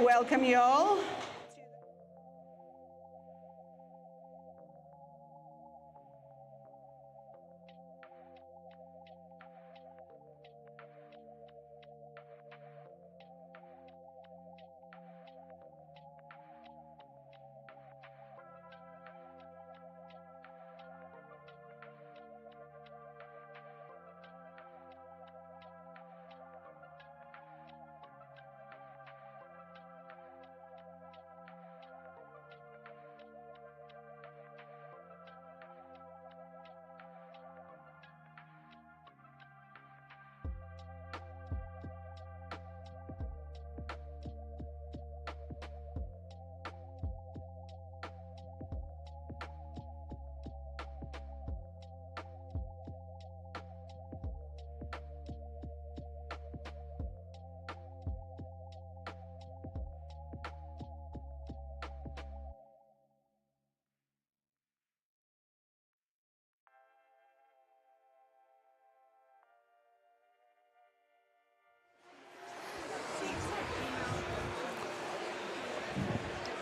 welcome you all.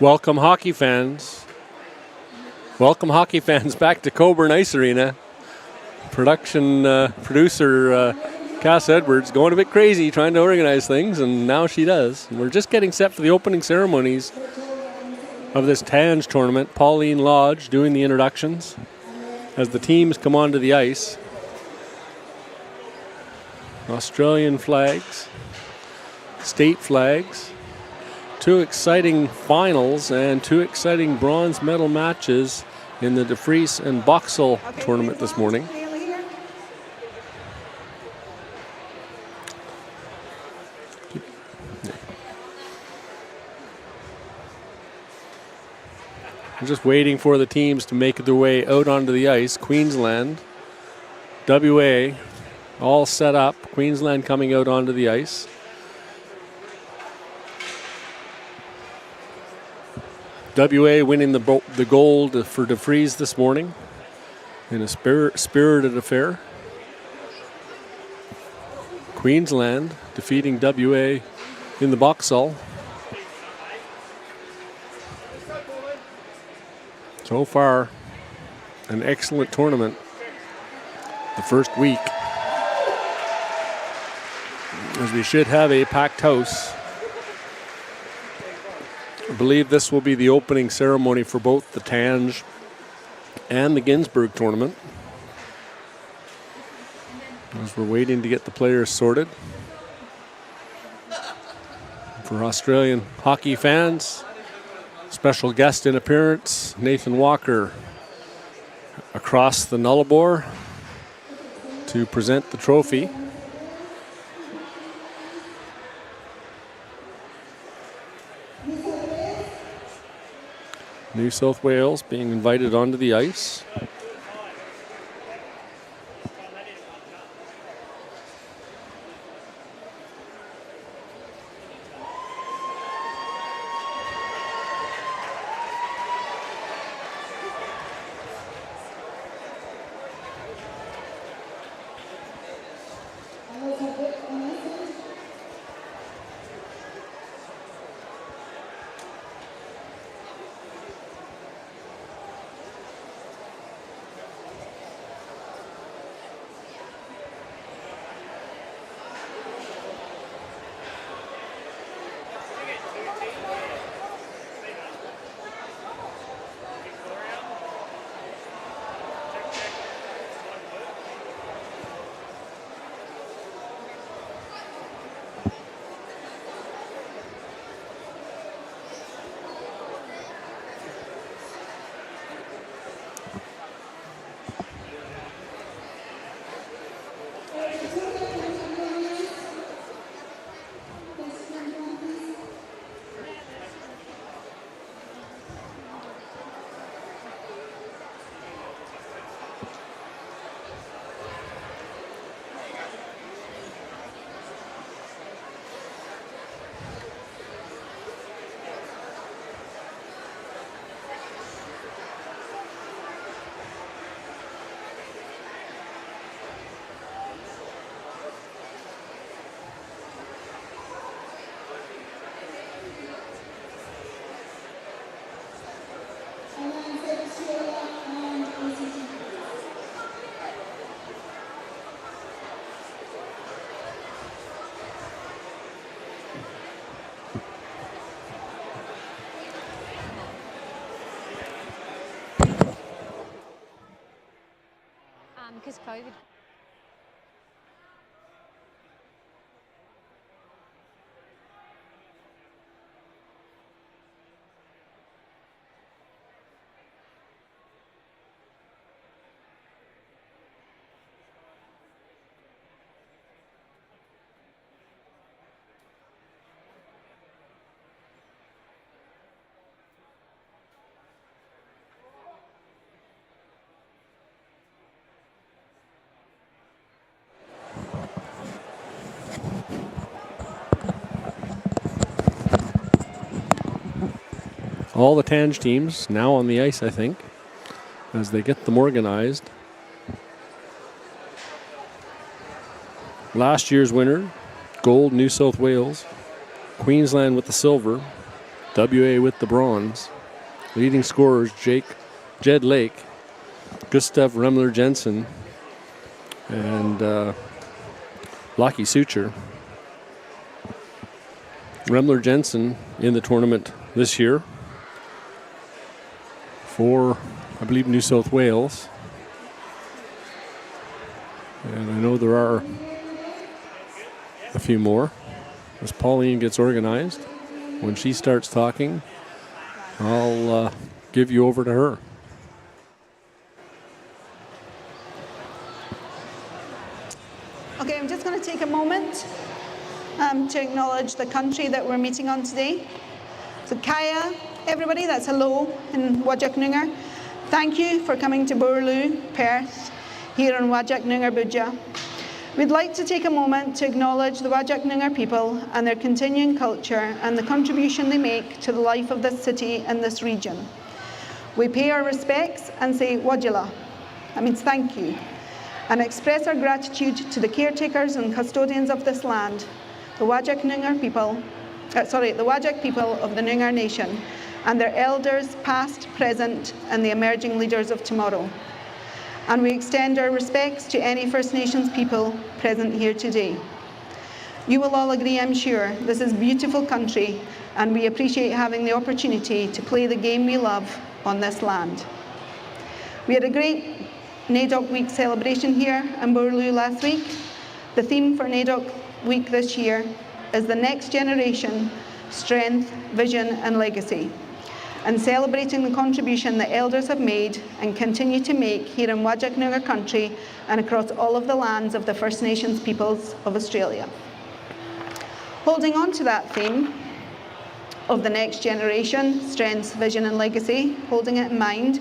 Welcome, hockey fans. Welcome, hockey fans, back to Cockburn Ice Arena. Producer Cass Edwards going a bit crazy trying to organize things, and now she does. And we're just getting set for the opening ceremonies of this TANGE tournament. Pauline Lodge doing the introductions as the teams come onto the ice. Australian flags, state flags. Two exciting finals and two exciting bronze medal matches in the De Vries and Boxall tournament this morning. I'm just waiting for the teams to make their way out onto the ice. Queensland, WA, all set up. Queensland coming out onto the ice. WA winning the gold for De Vries this morning in a spirited affair. Queensland defeating WA in the Boxall. So far, an excellent tournament the first week, as we should have a packed house. I believe this will be the opening ceremony for both the TANGE and the Ginsberg tournament, as we're waiting to get the players sorted. For Australian hockey fans, special guest in appearance, Nathan Walker, across the Nullarbor to present the trophy. New South Wales being invited onto the ice. Because COVID. All the TANGE teams now on the ice, I think, as they get them organized. Last year's winner, gold, New South Wales. Queensland with the silver. WA with the bronze. Leading scorers, Jed Lake, Gustav Remler-Jensen, and Lockie Suture. Remler-Jensen in the tournament this year for, I believe, New South Wales. And I know there are a few more. As Pauline gets organized, when she starts talking, I'll give you over to her. Okay, I'm just going to take a moment to acknowledge the country that we're meeting on today. So Kaya, everybody, that's hello in Whadjuk Noongar. Thank you for coming to Boorloo, Perth, here on Whadjuk Noongar Budja. We'd like to take a moment to acknowledge the Whadjuk Noongar people and their continuing culture and the contribution they make to the life of this city and this region. We pay our respects and say Wadjala, that means thank you, and express our gratitude to the caretakers and custodians of this land, the Whadjuk people of the Noongar Nation, and their elders past, present, and the emerging leaders of tomorrow. And we extend our respects to any First Nations people present here today. You will all agree, I'm sure, this is beautiful country, and we appreciate having the opportunity to play the game we love on this land. We had a great NAIDOC Week celebration here in Boorloo last week. The theme for NAIDOC Week this year is the next generation, strength, vision, and legacy, and celebrating the contribution that elders have made and continue to make here in Whadjuk Noongar country and across all of the lands of the First Nations peoples of Australia. Holding on to that theme of the next generation, strength, vision, and legacy, holding it in mind,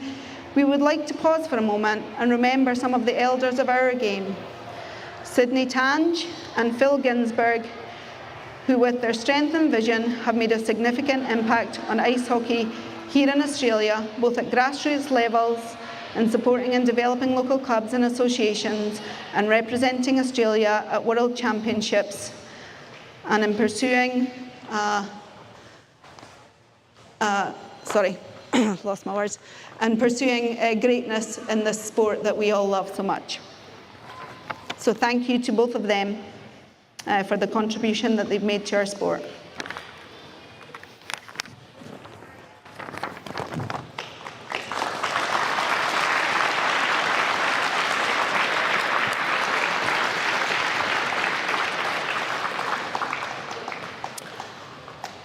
we would like to pause for a moment and remember some of the elders of our game. Sydney Tange and Phil Ginsberg, who with their strength and vision have made a significant impact on ice hockey here in Australia, both at grassroots levels and supporting and developing local clubs and associations and representing Australia at World Championships and in pursuing, lost my words, and pursuing greatness in this sport that we all love so much. So thank you to both of them for the contribution that they've made to our sport.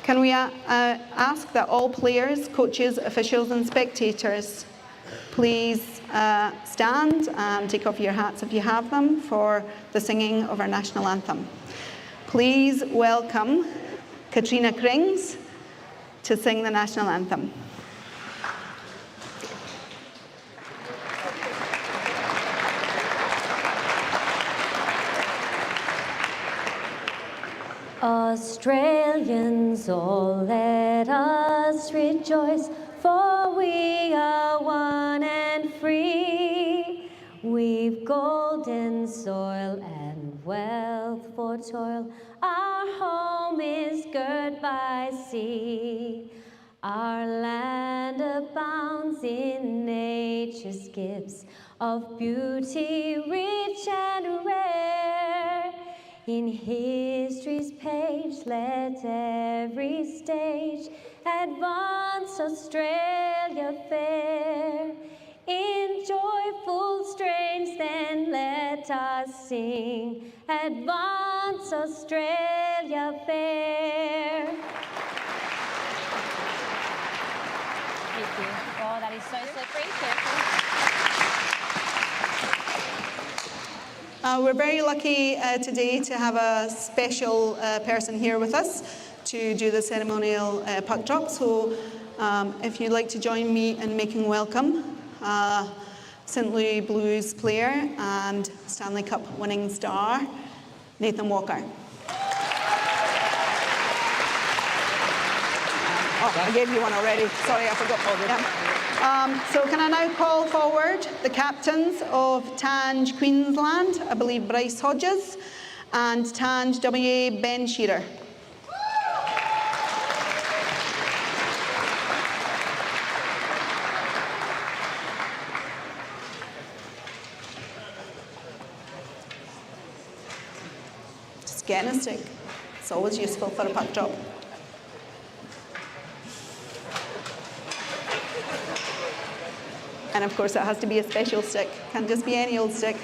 Can we ask that all players, coaches, officials and spectators please stand and take off your hats if you have them for the singing of our national anthem. Please welcome Katrina Krings to sing the national anthem. Australians, all let us rejoice, for we are one and free. We've golden soil and wealth for toil. Our home is girt by sea. Our land abounds in nature's gifts of beauty rich and rare. In history's page, let every stage advance Australia fair. In joyful strains, then let us sing, advance Australia fair. Thank you. Oh, that is so slippery. Careful. We're very lucky today to have a special person here with us to do the ceremonial puck drop. So if you'd like to join me in making welcome St. Louis Blues player and Stanley Cup winning star, Nathan Walker. Oh, I gave you one already. Sorry, I forgot. So can I now call forward the captains of TANGE Queensland, I believe Bryce Hodges, and TANGE WA Ben Shearer. Just getting a stick. It's always useful for a puck drop. And of course it has to be a special stick, can't just be any old stick.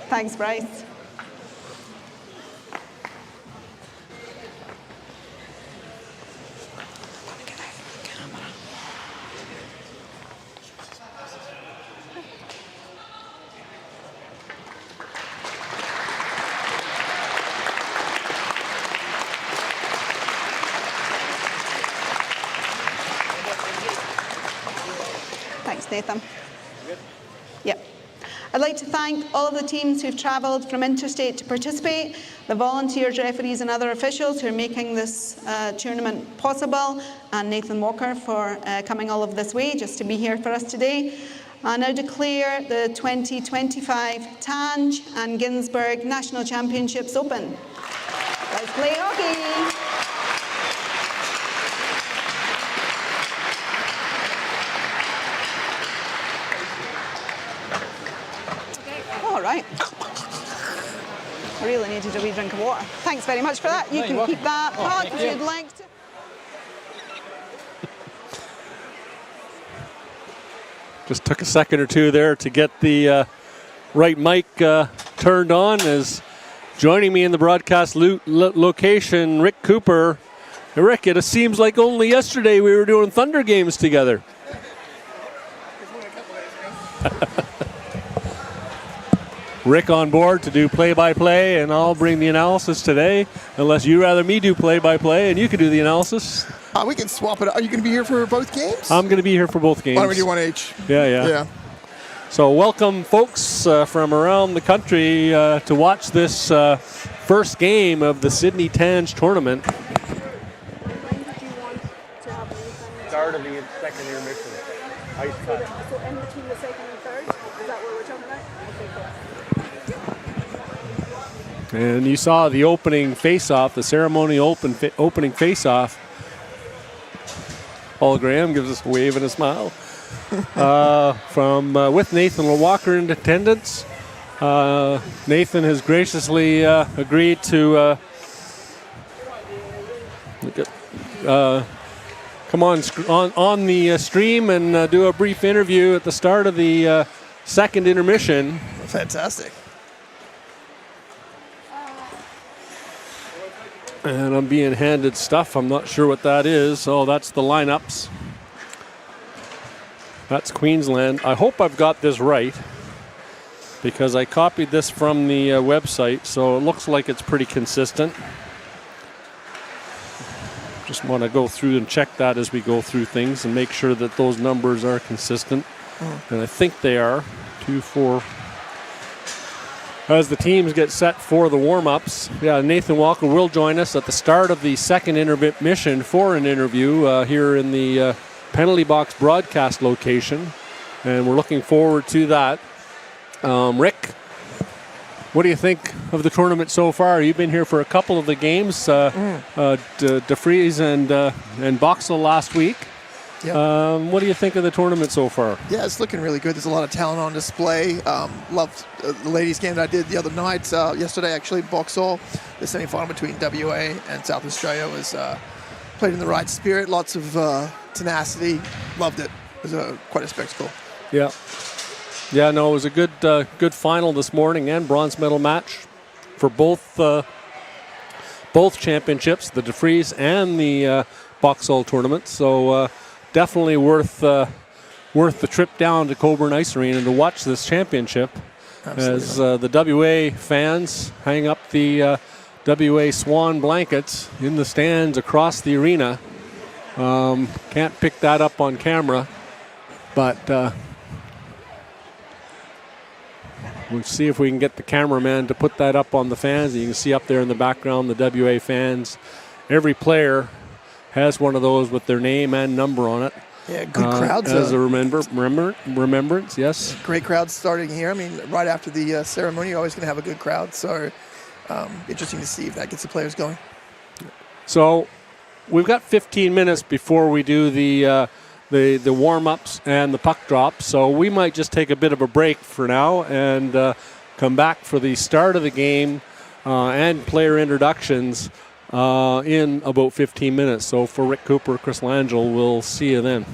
Thanks, Bryce. Thanks, Nathan. Yeah. I'd like to thank all of the teams who've travelled from interstate to participate, the volunteers, referees and other officials who are making this tournament possible, and Nathan Walker for coming all of this way just to be here for us today. I now declare the 2025 TANGE and Ginsberg National Championships open. Let's play hockey! All right. I really needed a wee drink of water. Thanks very much for that. You can keep that hot if you'd like to. Just took a second or two there to get the right mic turned on. As joining me in the broadcast location, Rick Cooper. Hey, Rick, it seems like only yesterday we were doing Thunder games together. Rick on board to do play-by-play, and I'll bring the analysis today, unless you rather me do play-by-play, and you can do the analysis. We can swap it. Are you going to be here for both games? I'm going to be here for both games. Why don't we do one each? Yeah. So welcome, folks, from around the country to watch this first game of the Sydney TANGE tournament. When did you want to have anything? Start of the second intermission. Ice cut. So in between the second and third? Is that what we're talking about? Okay, cool. And you saw the opening face-off, the ceremonial opening face-off. Paul Graham gives us a wave and a smile. With Nathan Walker in attendance. Nathan has graciously agreed to come on the stream and do a brief interview at the start of the second intermission. Fantastic. And I'm being handed stuff. I'm not sure what that is. Oh, that's the lineups. That's Queensland. I hope I've got this right, because I copied this from the website, so it looks like it's pretty consistent. Just want to go through and check that as we go through things and make sure that those numbers are consistent. And I think they are. 2, 4. As the teams get set for the warm-ups, Nathan Walker will join us at the start of the second intermission for an interview here in the penalty box broadcast location, and we're looking forward to that. Rick, what do you think of the tournament so far? You've been here for a couple of the games, DeFries and Boxall last week. Yeah. What do you think of the tournament so far? Yeah, it's looking really good. There's a lot of talent on display. Loved the ladies' game that I did the other night, yesterday actually, Boxall. The semi-final between WA and South Australia was played in the right spirit. Lots of tenacity. Loved it. It was quite a spectacle. Yeah. Yeah, no, it was a good final this morning and bronze medal match for both championships, the DeFries and the Boxall tournament. So definitely worth the trip down to Cockburn Ice Arena to watch this championship. Absolutely. As the WA fans hang up the WA Swan blankets in the stands across the arena. Can't pick that up on camera, but we'll see if we can get the cameraman to put that up on the fans. You can see up there in the background the WA fans. Every player has one of those with their name and number on it. Yeah, good crowds. As a remembrance, yes. Great crowds starting here. I mean, right after the ceremony, you're always going to have a good crowd. So interesting to see if that gets the players going. So we've got 15 minutes before we do the warm-ups and the puck drop. So we might just take a bit of a break for now and come back for the start of the game and player introductions in about 15 minutes. So for Rick Cooper, Chris Langell, we'll see you then.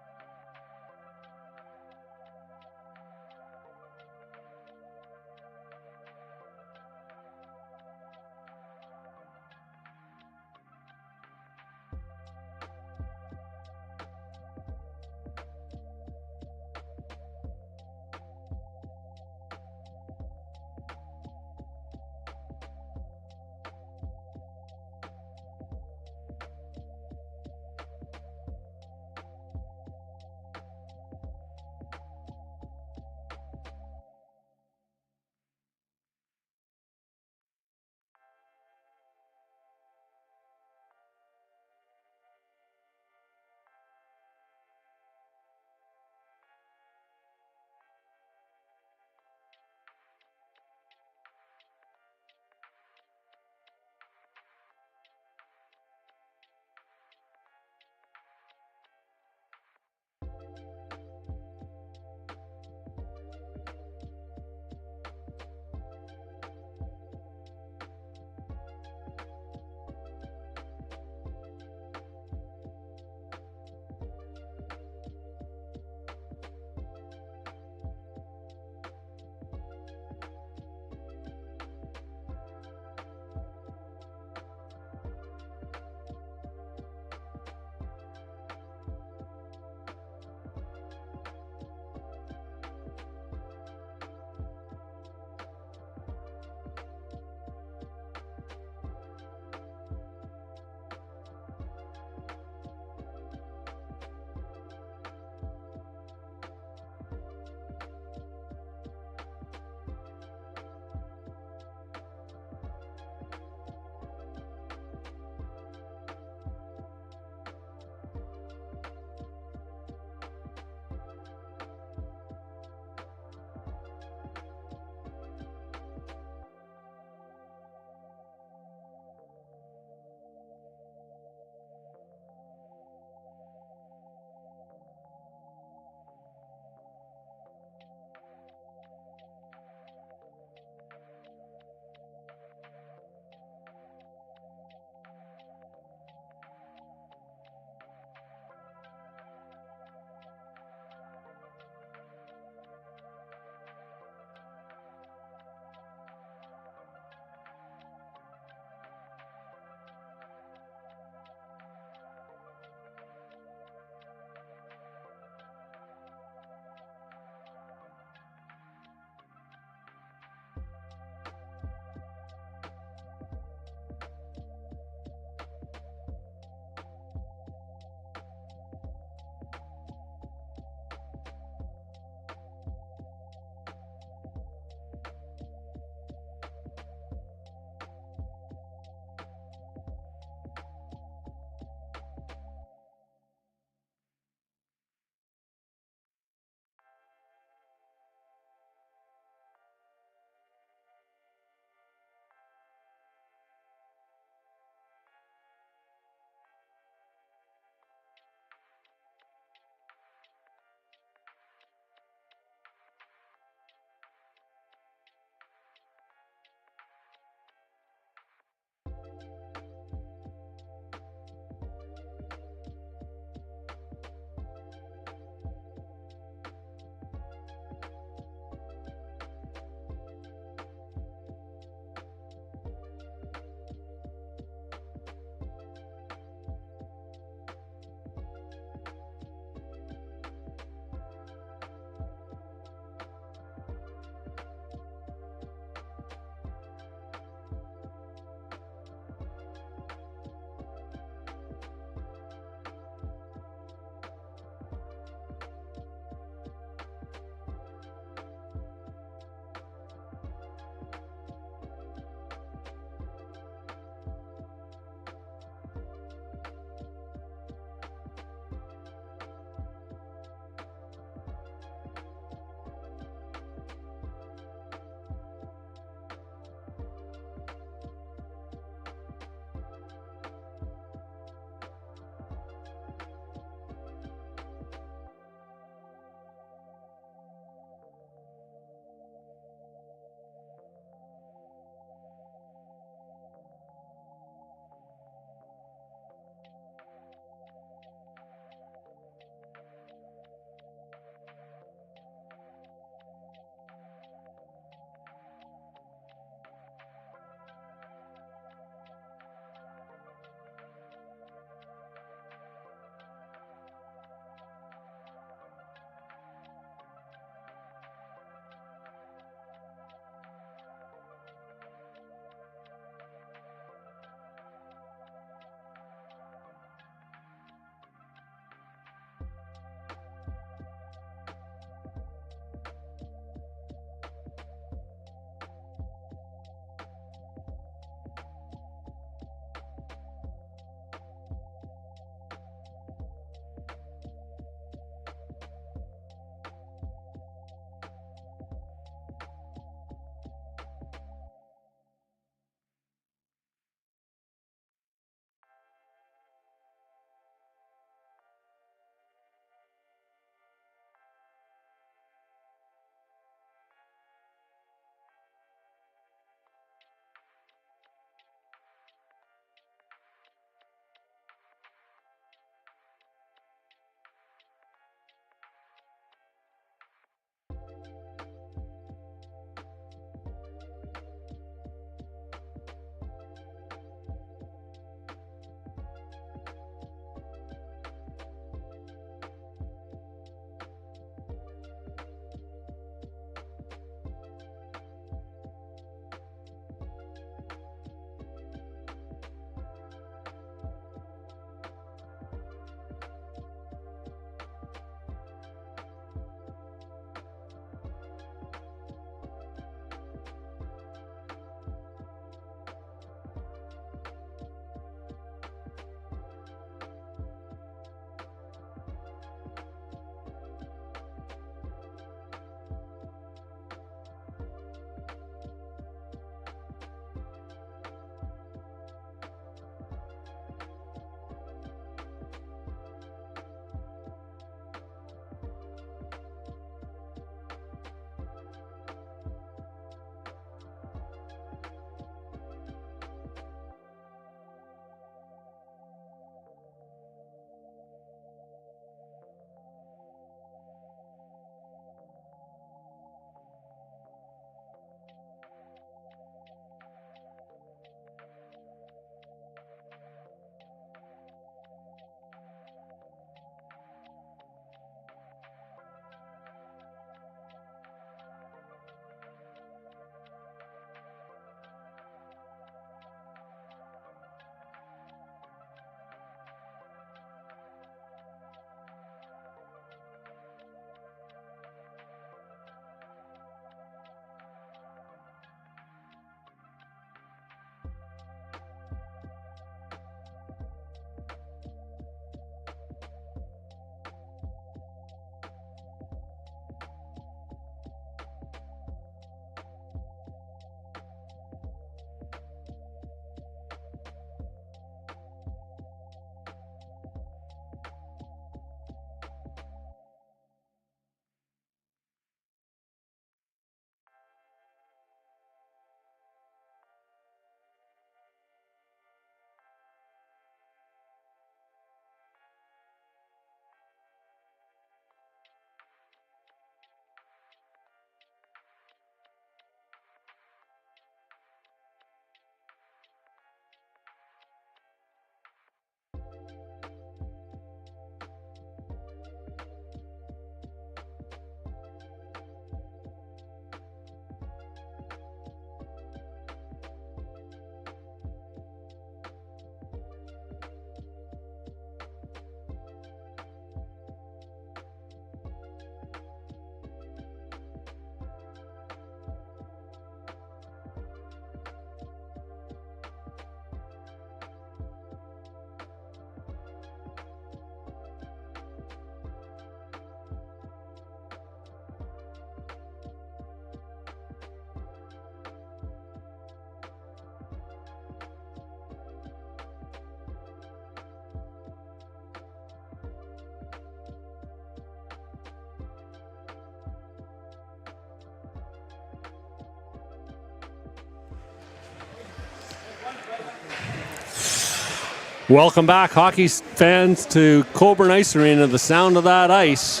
Welcome back, hockey fans, to Cockburn Ice Arena. The sound of that ice.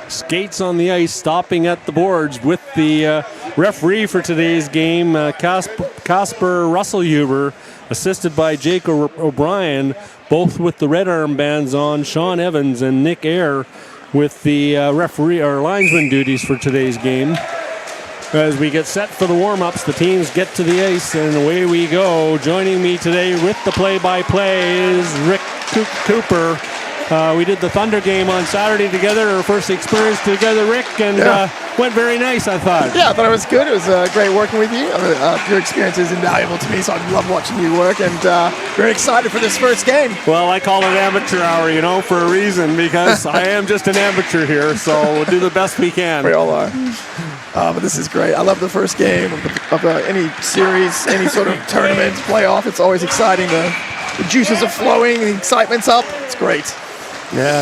Skates on the ice, stopping at the boards with the referee for today's game, Casper Russellhuber, assisted by Jake O'Brien, both with the red armbands on. Sean Evans and Nick Eyre with the referee or linesman duties for today's game. As we get set for the warm-ups, the teams get to the ice, and away we go. Joining me today with the play-by-play is Rick Cooper. We did the Thunder game on Saturday together, our first experience together, Rick, and went very nice, I thought. Yeah, I thought it was good. It was great working with you. Your experience is invaluable to me, so I love watching you work, and very excited for this first game. Well, I call it amateur hour, for a reason, because I am just an amateur here, so we'll do the best we can. We all are. But this is great. I love the first game of any series, any sort of tournament, playoff. It's always exciting. The juices are flowing, the excitement's up. It's great. Yeah,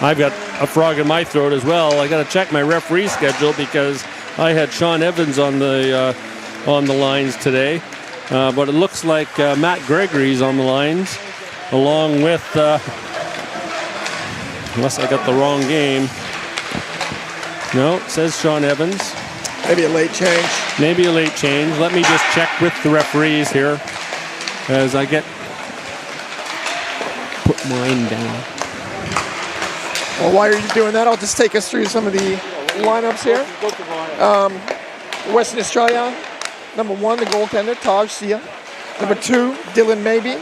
I've got a frog in my throat as well. I got to check my referee schedule because I had Sean Evans on the lines today, but it looks like Matt Gregory's on the lines, along with unless I got the wrong game. No, it says Sean Evans. Maybe a late change. Maybe a late change. Let me just check with the referees here as I put mine down. Well, while you're doing that, I'll just take us through some of the lineups here. Western Australia, number 1, the goaltender, Taj Sia. Number 2, Dylan Maybe.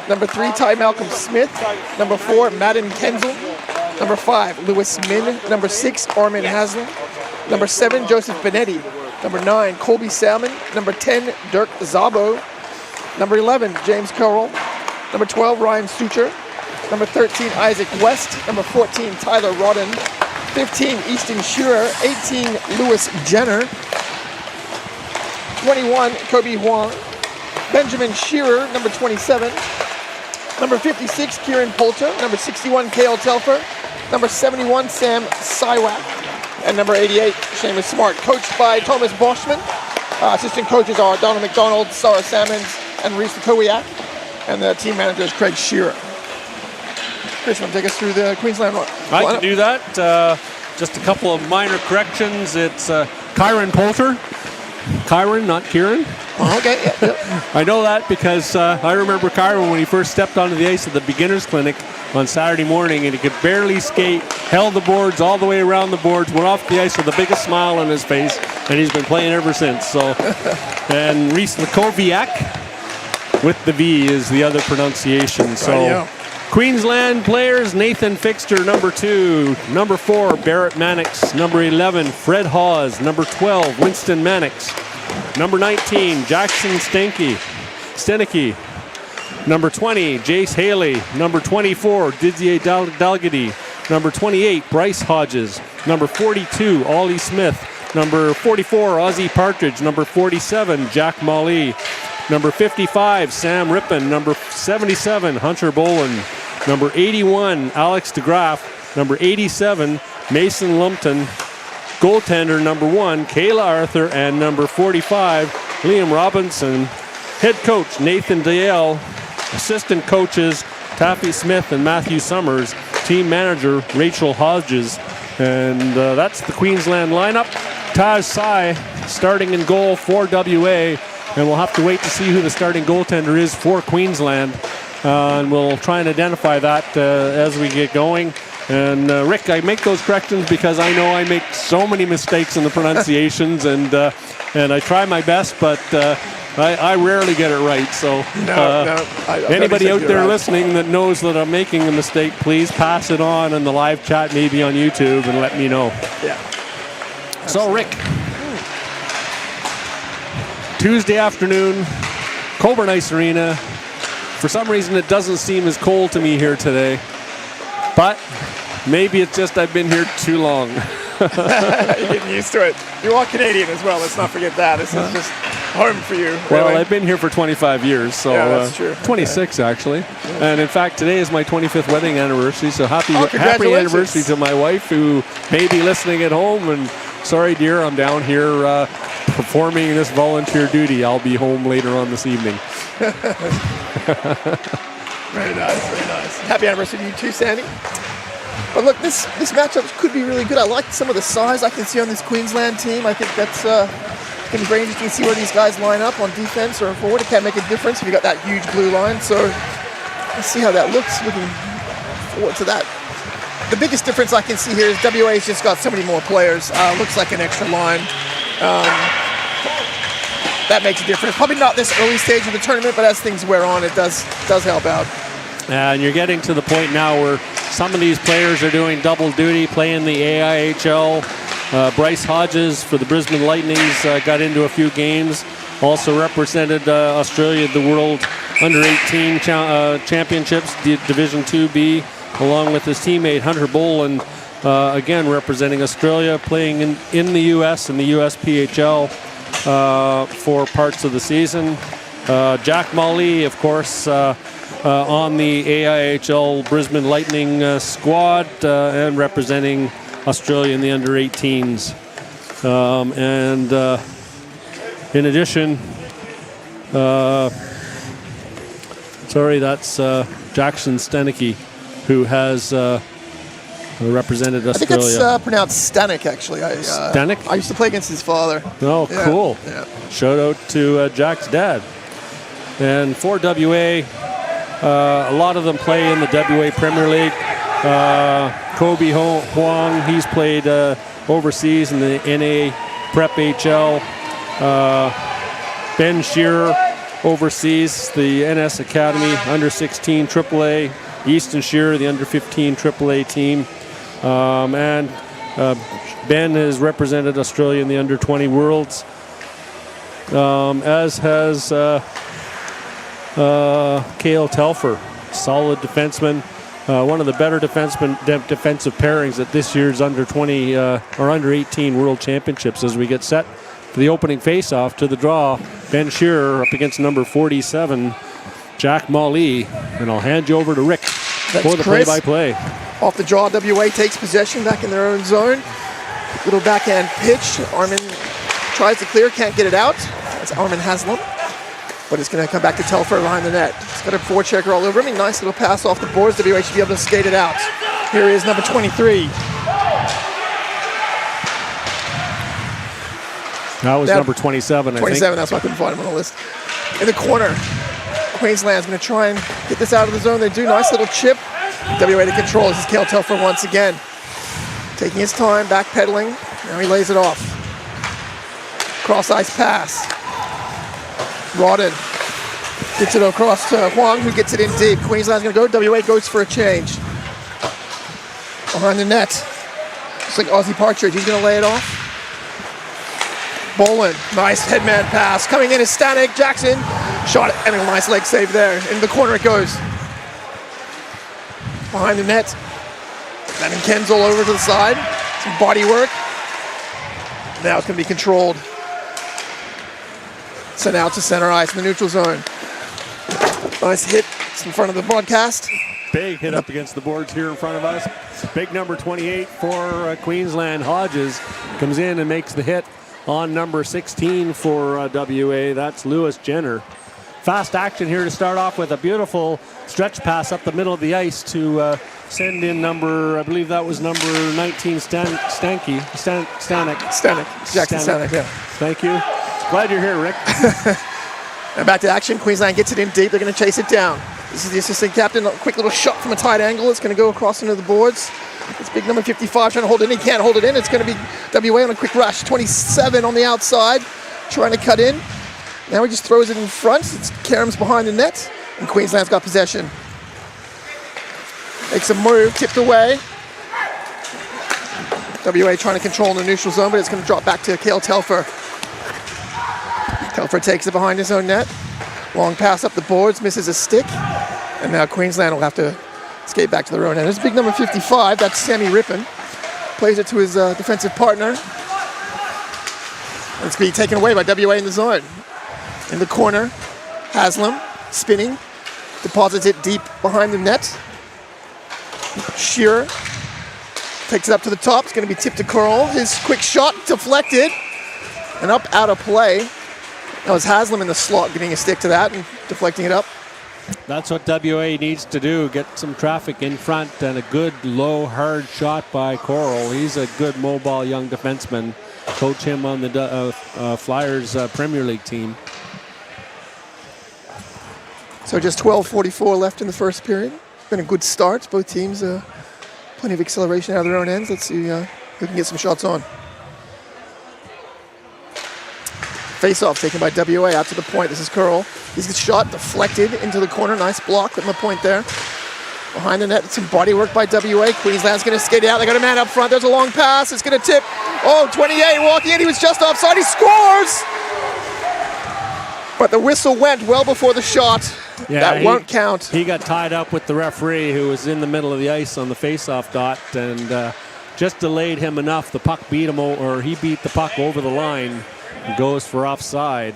Number 3, Ty Malcolm Smith. Number 4, Madden Kenzel. Number 5, Lewis Min. Number 6, Armin Haslam. Number 7, Joseph Benetti. Number 9, Colby Salmon. Number 10, Dirk Szabo. Number 11, James Carroll. Number 12, Ryan Sucher. Number 13, Isaac West. Number 14, Tyler Rodden. 15, Easton Shearer. 18, Lewis Jenner. 21, Kobe Huang. Benjamin Shearer, number 27. Number 56, Kieran Poulter. Number 61, Cale Telfer. Number 71, Sam Siwak. And number 88, Seamus Smart. Coached by Thomas Boschman. Assistant coaches are Donald McDonald, Sarah Salmons, and Reese Kowiak. And the team manager is Craig Shearer. Chris, want to take us through the Queensland lineup? I can do that. Just a couple of minor corrections. It's Kyron Poulter. Kyron, not Kieran. Oh, okay, yeah. I know that because I remember Kyron when he first stepped onto the ice at the beginners clinic on Saturday morning, and he could barely skate, held the boards all the way around the boards, went off the ice with the biggest smile on his face, and he's been playing ever since. So, and Reese Lakoviak with the V is the other pronunciation. So, Queensland players: Nathan Fixter, number 2. Number 4, Barrett Mannix. Number 11, Fred Hawes. Number 12, Winston Mannix. Number 19, Jackson Stenicky. Number 20, Jace Haley. Number 24, Didier Dalgety. Number 28, Bryce Hodges. Number 42, Ollie Smith. Number 44, Ozzie Partridge. Number 47, Jack Molly. Number 55, Sam Rippon. Number 77, Hunter Boland. Number 81, Alex DeGraff. Number 87, Mason Lumpton. Goaltender number 1, Kayla Arthur. And number 45, Liam Robinson. Head coach, Nathan Dale. Assistant coaches, Taffy Smith and Matthew Summers. Team manager, Rachel Hodges. And that's the Queensland lineup. Taj Sai starting in goal for WA. And we'll have to wait to see who the starting goaltender is for Queensland. And we'll try and identify that as we get going. And Rick, I make those corrections because I know I make so many mistakes in the pronunciations, and I try my best, but I rarely get it right. So anybody out there listening that knows that I'm making a mistake, please pass it on in the live chat, maybe on YouTube, and let me know. Yeah. So Rick, Tuesday afternoon, Cockburn Ice Arena. For some reason, it doesn't seem as cold to me here today, but maybe it's just I've been here too long. You're getting used to it. You are Canadian as well. Let's not forget that. This is just home for you. Well, really. I've been here for 25 years, so yeah, that's true. 26 actually. Yeah. And in fact, today is my 25th wedding anniversary. So happy anniversary to my wife, who may be listening at home. And sorry, dear, I'm down here performing this volunteer duty. I'll be home later on this evening. Very nice, very nice. Happy anniversary to you too, Sandy. But look, this matchup could be really good. I like some of the size I can see on this Queensland team. I think that's going to be very interesting to see where these guys line up on defense or forward. It can make a difference if you got that huge blue line. So let's see how that looks. Looking forward to that. The biggest difference I can see here is WA's just got so many more players. Looks like an extra line. That makes a difference. Probably not this early stage of the tournament, but as things wear on, it does help out. And you're getting to the point now where some of these players are doing double duty, playing the AIHL. Bryce Hodges for the Brisbane Lightnings got into a few games. Also represented Australia at the World Under-18 Championships, Division 2B, along with his teammate Hunter Boland, again representing Australia, playing in the U.S. and the USPHL for parts of the season. Jack Molly, of course, on the AIHL Brisbane Lightning squad and representing Australia in the under-18s. And in addition, that's Jackson Stenicky, who has represented Australia. I think it's pronounced Stanek, actually. Stanek? I used to play against his father. Oh, Yeah, cool. yeah. Shout out to Jack's dad. And for WA, a lot of them play in the WA Premier League. Kobe Huang, he's played overseas in the NA Prep HL. Ben Shearer overseas, the NS Academy under-16 AAA. Easton Shearer, the under-15 AAA team. And Ben has represented Australia in the under-20 Worlds, as has Cale Telfer, solid defenseman. One of the better defensive pairings at this year's under-20 or under-18 World Championships as we get set for the opening face-off to the draw. Ben Shearer up against number 47, Jack Molly. And I'll hand you over to Rick for the play-by-play. Off the draw, WA takes possession back in their own zone. Little backhand pitch. Armin tries to clear, can't get it out. That's Armin Haslam. But it's going to come back to Telfer behind the net. He's got a forechecker all over him. Nice little pass off the boards. WA should be able to skate it out. Here he is, number 23. That was number 27, 27, that's why I couldn't find him on the list. In the corner, Queensland's going to try and get this out of the zone. They do. Nice little chip. WA to control. This is Cale Telfer once again. Taking his time, backpedaling. Now he lays it off. Cross-ice pass. Rodden gets it across to Huang, who gets it in deep. Queensland's going to go. WA goes for a change. Behind the net. Looks like Aussie Partridge. He's going to lay it off. Boland, nice headman pass. Coming in is Stanek. Jackson shot it, and a nice leg save there. In the corner it goes. Behind the net. Then Kenzel over to the side. Some body work. Now it's going to be controlled. Sent out to center ice in the neutral zone. Nice hit. It's in front of the broadcast. Big hit up against the boards here in front of us. Big number 28 for Queensland. Hodges comes in and makes the hit on number 16 for WA. That's Lewis Jenner. Fast action here to start off with a beautiful stretch pass up the middle of the ice to send in number, I believe that was number 19, Stanek. Jackson Stanek, yeah. Thank you. Glad you're here, Rick. And back to action. Queensland gets it in deep. They're going to chase it down. This is the assistant captain. A quick little shot from a tight angle. It's going to go across into the boards. It's big number 55 trying to hold it in. He can't hold it in. It's going to be WA on a quick rush. 27 on the outside trying to cut in. Now he just throws it in front. It's Karam's behind the net. And Queensland's got possession. Makes a move. Tipped away. WA trying to control in the neutral zone, but it's going to drop back to Cale Telfer. Telfer takes it behind his own net. Long pass up the boards, misses a stick. And now Queensland will have to skate back to their own end. There's big number 55, that's Sammy Rippon. Plays it to his defensive partner. And it's being taken away by WA in the zone. In the corner, Haslam spinning, deposits it deep behind the net. Shearer takes it up to the top. It's going to be tipped to Curl. His quick shot deflected. and up out of play. That was Haslam in the slot getting a stick to that and deflecting it up. That's what WA needs to do, get some traffic in front, and a good, low, hard shot by Coral. He's a good mobile young defenseman. Coach him on the Flyers Premier League team. So just 12:44 left in the first period. Been a good start. Both teams, plenty of acceleration out of their own ends. Let's see who can get some shots on. Face-off taken by WA out to the point. This is Curl. He's got shot deflected into the corner. Nice block on the point there. Behind the net, some body work by WA. Queensland's going to skate out. They got a man up front. There's a long pass. It's going to tip. Oh, 28 walking in. He was just offside. He scores! But the whistle went well before the shot. Yeah, that won't count. He got tied up with the referee who was in the middle of the ice on the face-off dot and just delayed him enough. The puck beat him, or he beat the puck over the line and goes for offside.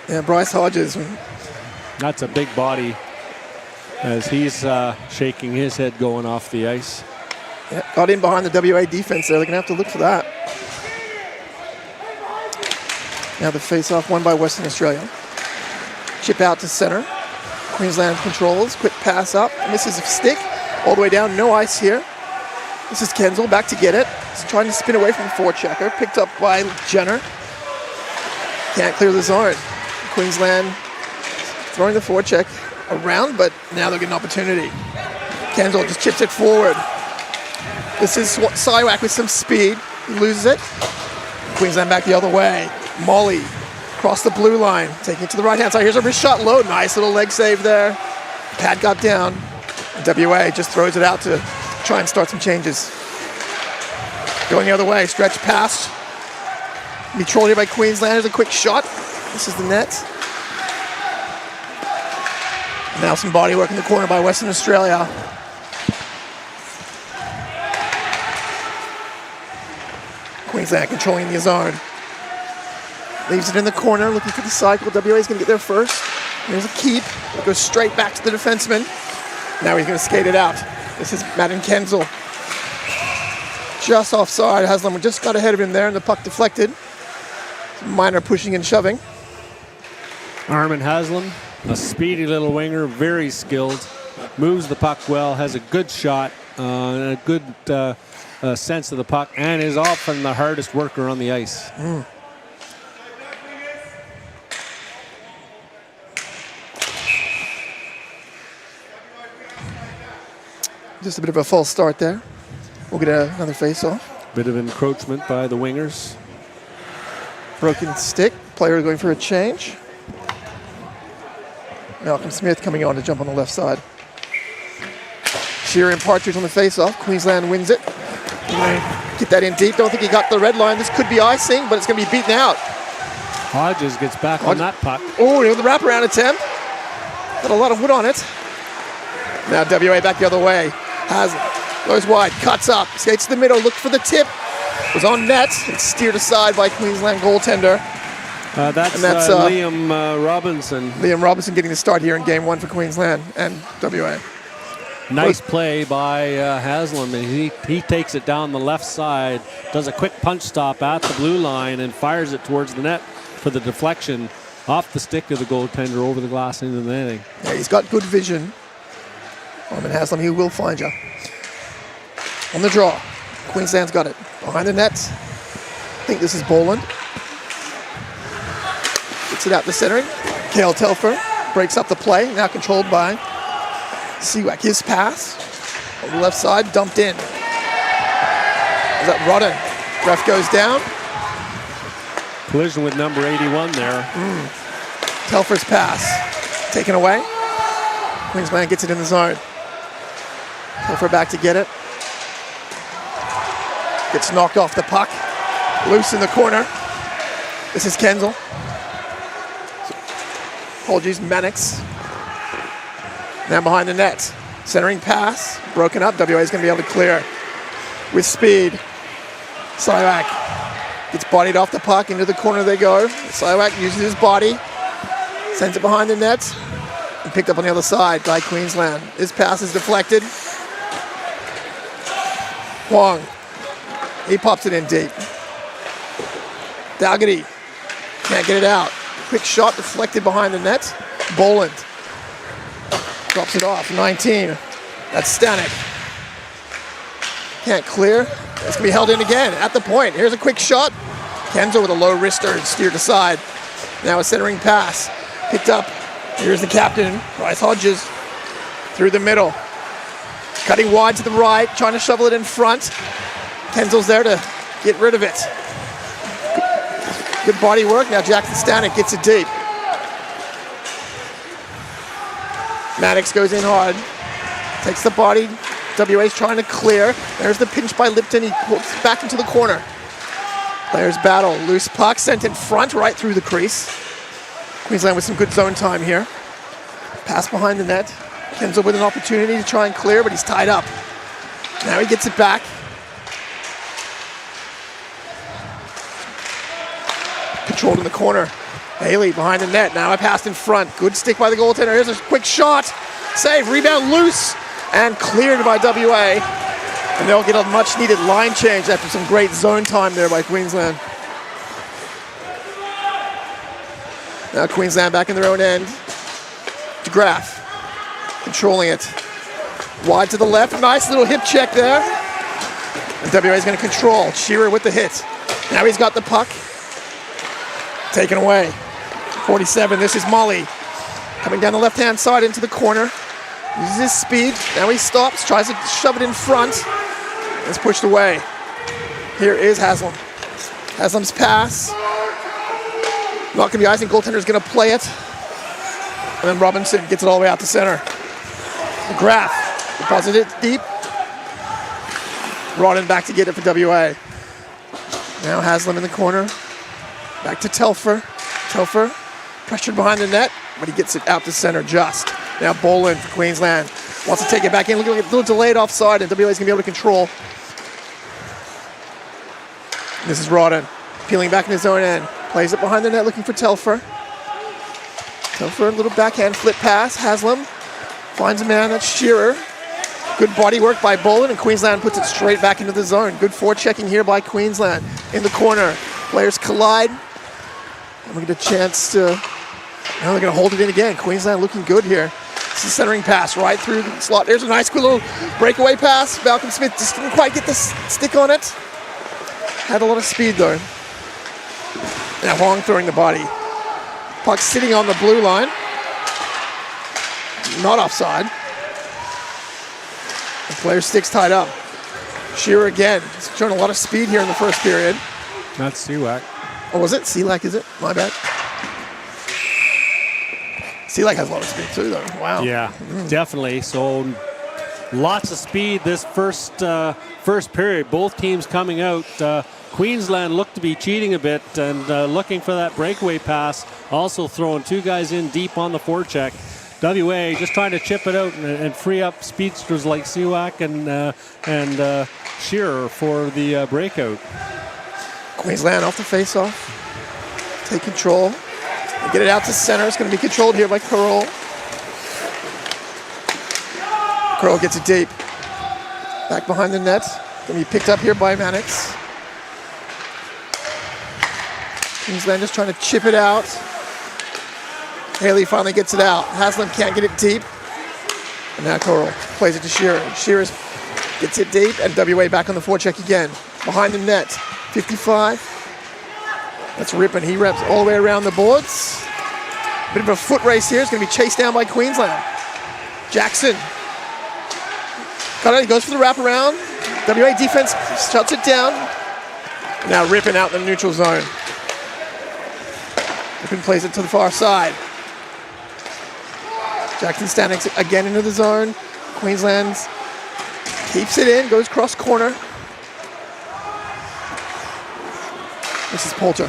Yeah, Bryce Hodges. That's a big body as he's shaking his head going off the ice. Yeah, got in behind the WA defense there. They're going to have to look for that. Now the face-off won by Western Australia. Chip out to center. Queensland controls. Quick pass up. Misses a stick. All the way down. No ice here. This is Kenzel back to get it. He's trying to spin away from the forechecker. Picked up by Jenner. Can't clear the zone. Queensland throwing the forecheck around, but now they'll get an opportunity. Kenzel just chips it forward. This is Siwak with some speed. He loses it. Queensland back the other way. Molly across the blue line, taking it to the right-hand side. Here's a wrist shot low. Nice little leg save there. Pad got down. WA just throws it out to try and start some changes. Going the other way, stretch pass. Controlled here by Queensland. Here's a quick shot. This is the net. Now some body work in the corner by Western Australia. Queensland controlling the zone. Leaves it in the corner, looking for the cycle. WA is going to get there first. Here's a keep. It goes straight back to the defenseman. Now he's going to skate it out. This is Madden Kenzel. Just offside. Haslam just got ahead of him there, and the puck deflected. Some minor pushing and shoving. Armin Haslam, a speedy little winger, very skilled. Moves the puck well, has a good shot, and a good sense of the puck, and is often the hardest worker on the ice. Just a bit of a false start there. We'll get another face-off. Bit of encroachment by the wingers. Broken stick. Player going for a change. Malcolm Smith coming on to jump on the left side. Shearer and Partridge on the face-off. Queensland wins it. Get that in deep. Don't think he got the red line. This could be icing, but it's going to be beaten out. Hodges gets back on that puck. Oh, the wraparound attempt. Got a lot of wood on it. Now WA back the other way. Goes wide, cuts up, skates to the middle, looked for the tip. Was on net and steered aside by Queensland goaltender. That's Liam Robinson. Liam Robinson getting the start here in game one for Queensland and WA. Nice play by Haslam. And he takes it down the left side, does a quick punch stop at the blue line and fires it towards the net for the deflection off the stick of the goaltender over the glass into the netting. Yeah, he's got good vision. Armin Haslam, he will find you. On the draw. Queensland's got it. Behind the net. I think this is Boland. Gets it out the centering. Cale Telfer breaks up the play. Now controlled by Siwak. His pass on the left side, dumped in. Is that Rodden? Ref goes down. Collision with number 81 there. Telfer's pass taken away. Queensland gets it in the zone. Telfer back to get it. Gets knocked off the puck. Loose in the corner. This is Kenzel. Apologies, Mannix. Now behind the net. Centering pass. Broken up. WA is going to be able to clear with speed. Siwak gets bodied off the puck. Into the corner they go. Siwak uses his body. Sends it behind the net. And picked up on the other side by Queensland. His pass is deflected. Huang. He pops it in deep. Dalgety can't get it out. Quick shot deflected behind the net. Boland drops it off. 19. That's Stanek. Can't clear. It's going to be held in again at the point. Here's a quick shot. Kenzo with a low wrister and steered aside. Now a centering pass. Picked up. Here's the captain, Bryce Hodges, through the middle. Cutting wide to the right, trying to shovel it in front. Kenzo's there to get rid of it. Good body work. Now Jackson Stanek gets it deep. Maddox goes in hard. Takes the body. WA's trying to clear. There's the pinch by Lipton. He pulls back into the corner. Players battle. Loose puck sent in front right through the crease. Queensland with some good zone time here. Pass behind the net. Kenzo with an opportunity to try and clear, but he's tied up. Now he gets it back. Controlled in the corner. Haley behind the net. Now a pass in front. Good stick by the goaltender. Here's a quick shot. Save. Rebound loose. And cleared by WA. And they'll get a much needed line change after some great zone time there by Queensland. Now Queensland back in their own end. DeGraff controlling it. Wide to the left. Nice little hip check there. And WA is going to control. Shearer with the hit. Now he's got the puck. Taken away. 47. This is Molly. Coming down the left-hand side into the corner. Uses his speed. Now he stops. Tries to shove it in front. It's pushed away. Here is Haslam. Haslam's pass. Not going to be icing. Goaltender's going to play it. And then Robinson gets it all the way out to center. McGrath deposits it deep. Rodden back to get it for WA. Now Haslam in the corner. Back to Telfer. Telfer pressured behind the net, but he gets it out to center just. Now Boland for Queensland. Wants to take it back in. Looking like a little delayed offside, and WA is going to be able to control. This is Rodden peeling back in his own end. Plays it behind the net, looking for Telfer. Telfer, a little backhand flip pass. Haslam finds a man. That's Shearer. Good body work by Boland, and Queensland puts it straight back into the zone. Good forechecking here by Queensland. In the corner, players collide. And we get a chance to... Now they're going to hold it in again. Queensland looking good here. It's a centering pass right through the slot. There's a nice quick little breakaway pass. Malcolm Smith just didn't quite get the stick on it. Had a lot of speed though. Now Hong throwing the body. Puck sitting on the blue line. Not offside. The player sticks tied up. Shearer again. He's showing a lot of speed here in the first period. That's Siwak. Oh, was it? Selak, is it? My bad. Selak has a lot of speed too, though. Wow. Yeah, definitely. So lots of speed this first period. Both teams coming out. Queensland looked to be cheating a bit and looking for that breakaway pass. Also throwing two guys in deep on the forecheck. WA just trying to chip it out and free up speedsters like Siwak and Shearer for the breakout. Queensland off the face-off. Take control. They get it out to center. It's going to be controlled here by Curl. Curl gets it deep. Back behind the net. Going to be picked up here by Mannix. Queensland just trying to chip it out. Haley finally gets it out. Haslam can't get it deep. And now Curl plays it to Shearer. Shearer gets it deep, and WA back on the forecheck again. Behind the net. 55. That's Rippon. He reps all the way around the boards. Bit of a foot race here. It's going to be chased down by Queensland. Jackson. Got it. He goes for the wraparound. WA defense shuts it down. Now Rippon out in the neutral zone. Rippon plays it to the far side. Jackson Stanek again into the zone. Queensland keeps it in. Goes cross corner. This is Poulter.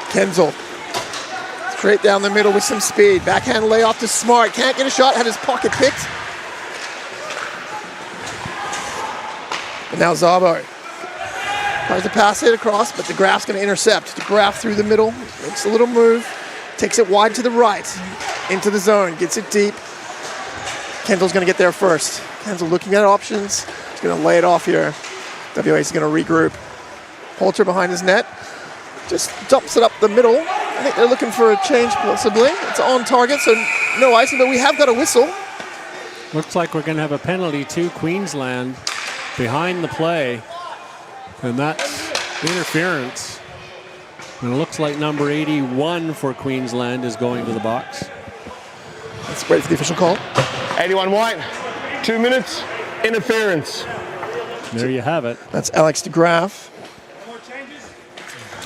Kenzel. Straight down the middle with some speed. Backhand layoff to Smart. Can't get a shot. Had his pocket picked. And now Zabo. Tries to pass it across, but DeGraff's going to intercept. DeGraff through the middle. Makes a little move. Takes it wide to the right. Into the zone. Gets it deep. Kendall's going to get there first. Kenzel looking at options. He's going to lay it off here. WA's going to regroup. Poulter behind his net. Just dumps it up the middle. I think they're looking for a change possibly. It's on target, so no icing, but we have got a whistle. Looks like we're going to have a penalty to Queensland behind the play. And that's interference. And it looks like number 81 for Queensland is going to the box. Let's wait for the official call. 81 white, 2 minutes, interference. There you have it. That's Alex DeGraff.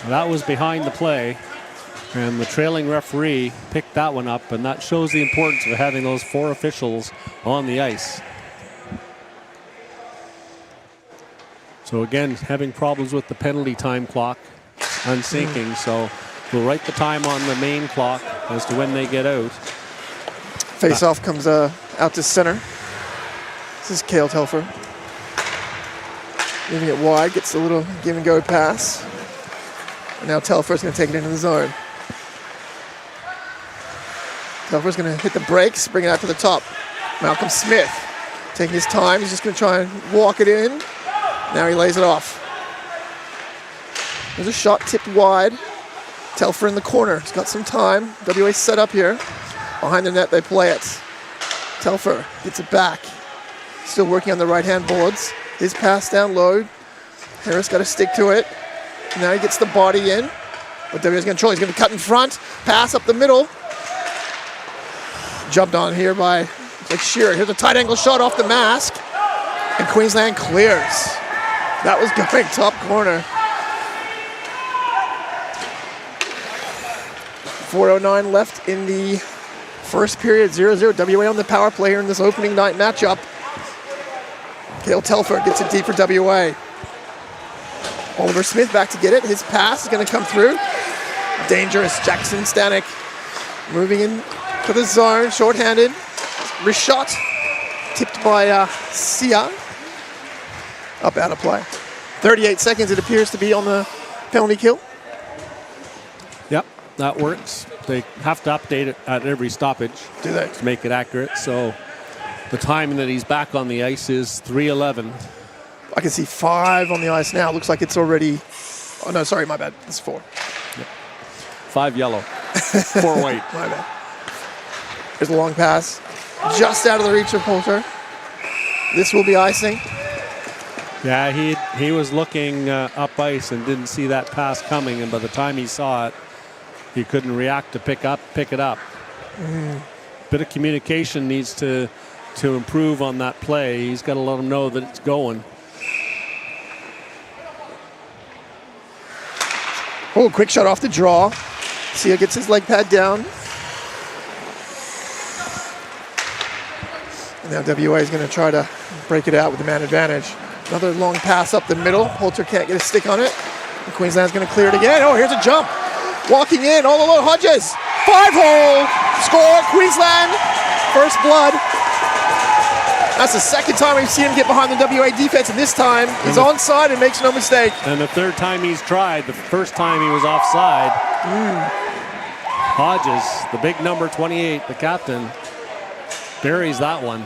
That was behind the play. And the trailing referee picked that one up, and that shows the importance of having those 4 officials on the ice. So again, having problems with the penalty time clock unsyncing, so we'll write the time on the main clock as to when they get out. Face-off comes out to center. This is Cale Telfer. Moving it wide, gets a little give-and-go pass. And now Telfer's going to take it into the zone. Telfer's going to hit the brakes, bring it out to the top. Malcolm Smith taking his time. He's just going to try and walk it in. Now he lays it off. There's a shot tipped wide. Telfer in the corner. He's got some time. WA set up here. Behind the net, they play it. Telfer gets it back. Still working on the right-hand boards. His pass down low. Harris got to stick to it. Now he gets the body in. But WA's going to control. He's going to cut in front. Pass up the middle. Jumped on here by Shearer. Here's a tight angle shot off the mask. And Queensland clears. That was going top corner. 4:09 left in the first period. 0-0. WA on the power play here in this opening night matchup. Cale Telfer gets it deep for WA. Oliver Smith back to get it. His pass is going to come through. Dangerous. Jackson Stanek moving in to the zone. Shorthanded. Wrist shot. Tipped by Sia. Up out of play. 38 seconds it appears to be on the penalty kill. Yep, that works. They have to update it at every stoppage. Do they? To make it accurate. So the time that he's back on the ice is 3:11. I can see 5 on the ice now. Looks like it's already... Oh, no, sorry, my bad. It's 4. Yep. 5 yellow, 4 white. My bad. Here's a long pass. Just out of the reach of Poulter. This will be icing. Yeah, he was looking up ice and didn't see that pass coming, and by the time he saw it, he couldn't react to pick it up. Bit of communication needs to improve on that play. He's got to let him know that it's going. Oh, quick shot off the draw. Sia gets his leg pad down. And now WA is going to try to break it out with the man advantage. Another long pass up the middle. Poulter can't get a stick on it. And Queensland's going to clear it again. Oh, here's a jump. Walking in, all alone, Hodges. 5-hole. Score, Queensland. First blood. That's the second time we've seen him get behind the WA defense, and this time he's onside and makes no mistake. And the third time he's tried. The first time he was offside. Hodges, the big number 28, the captain, buries that one.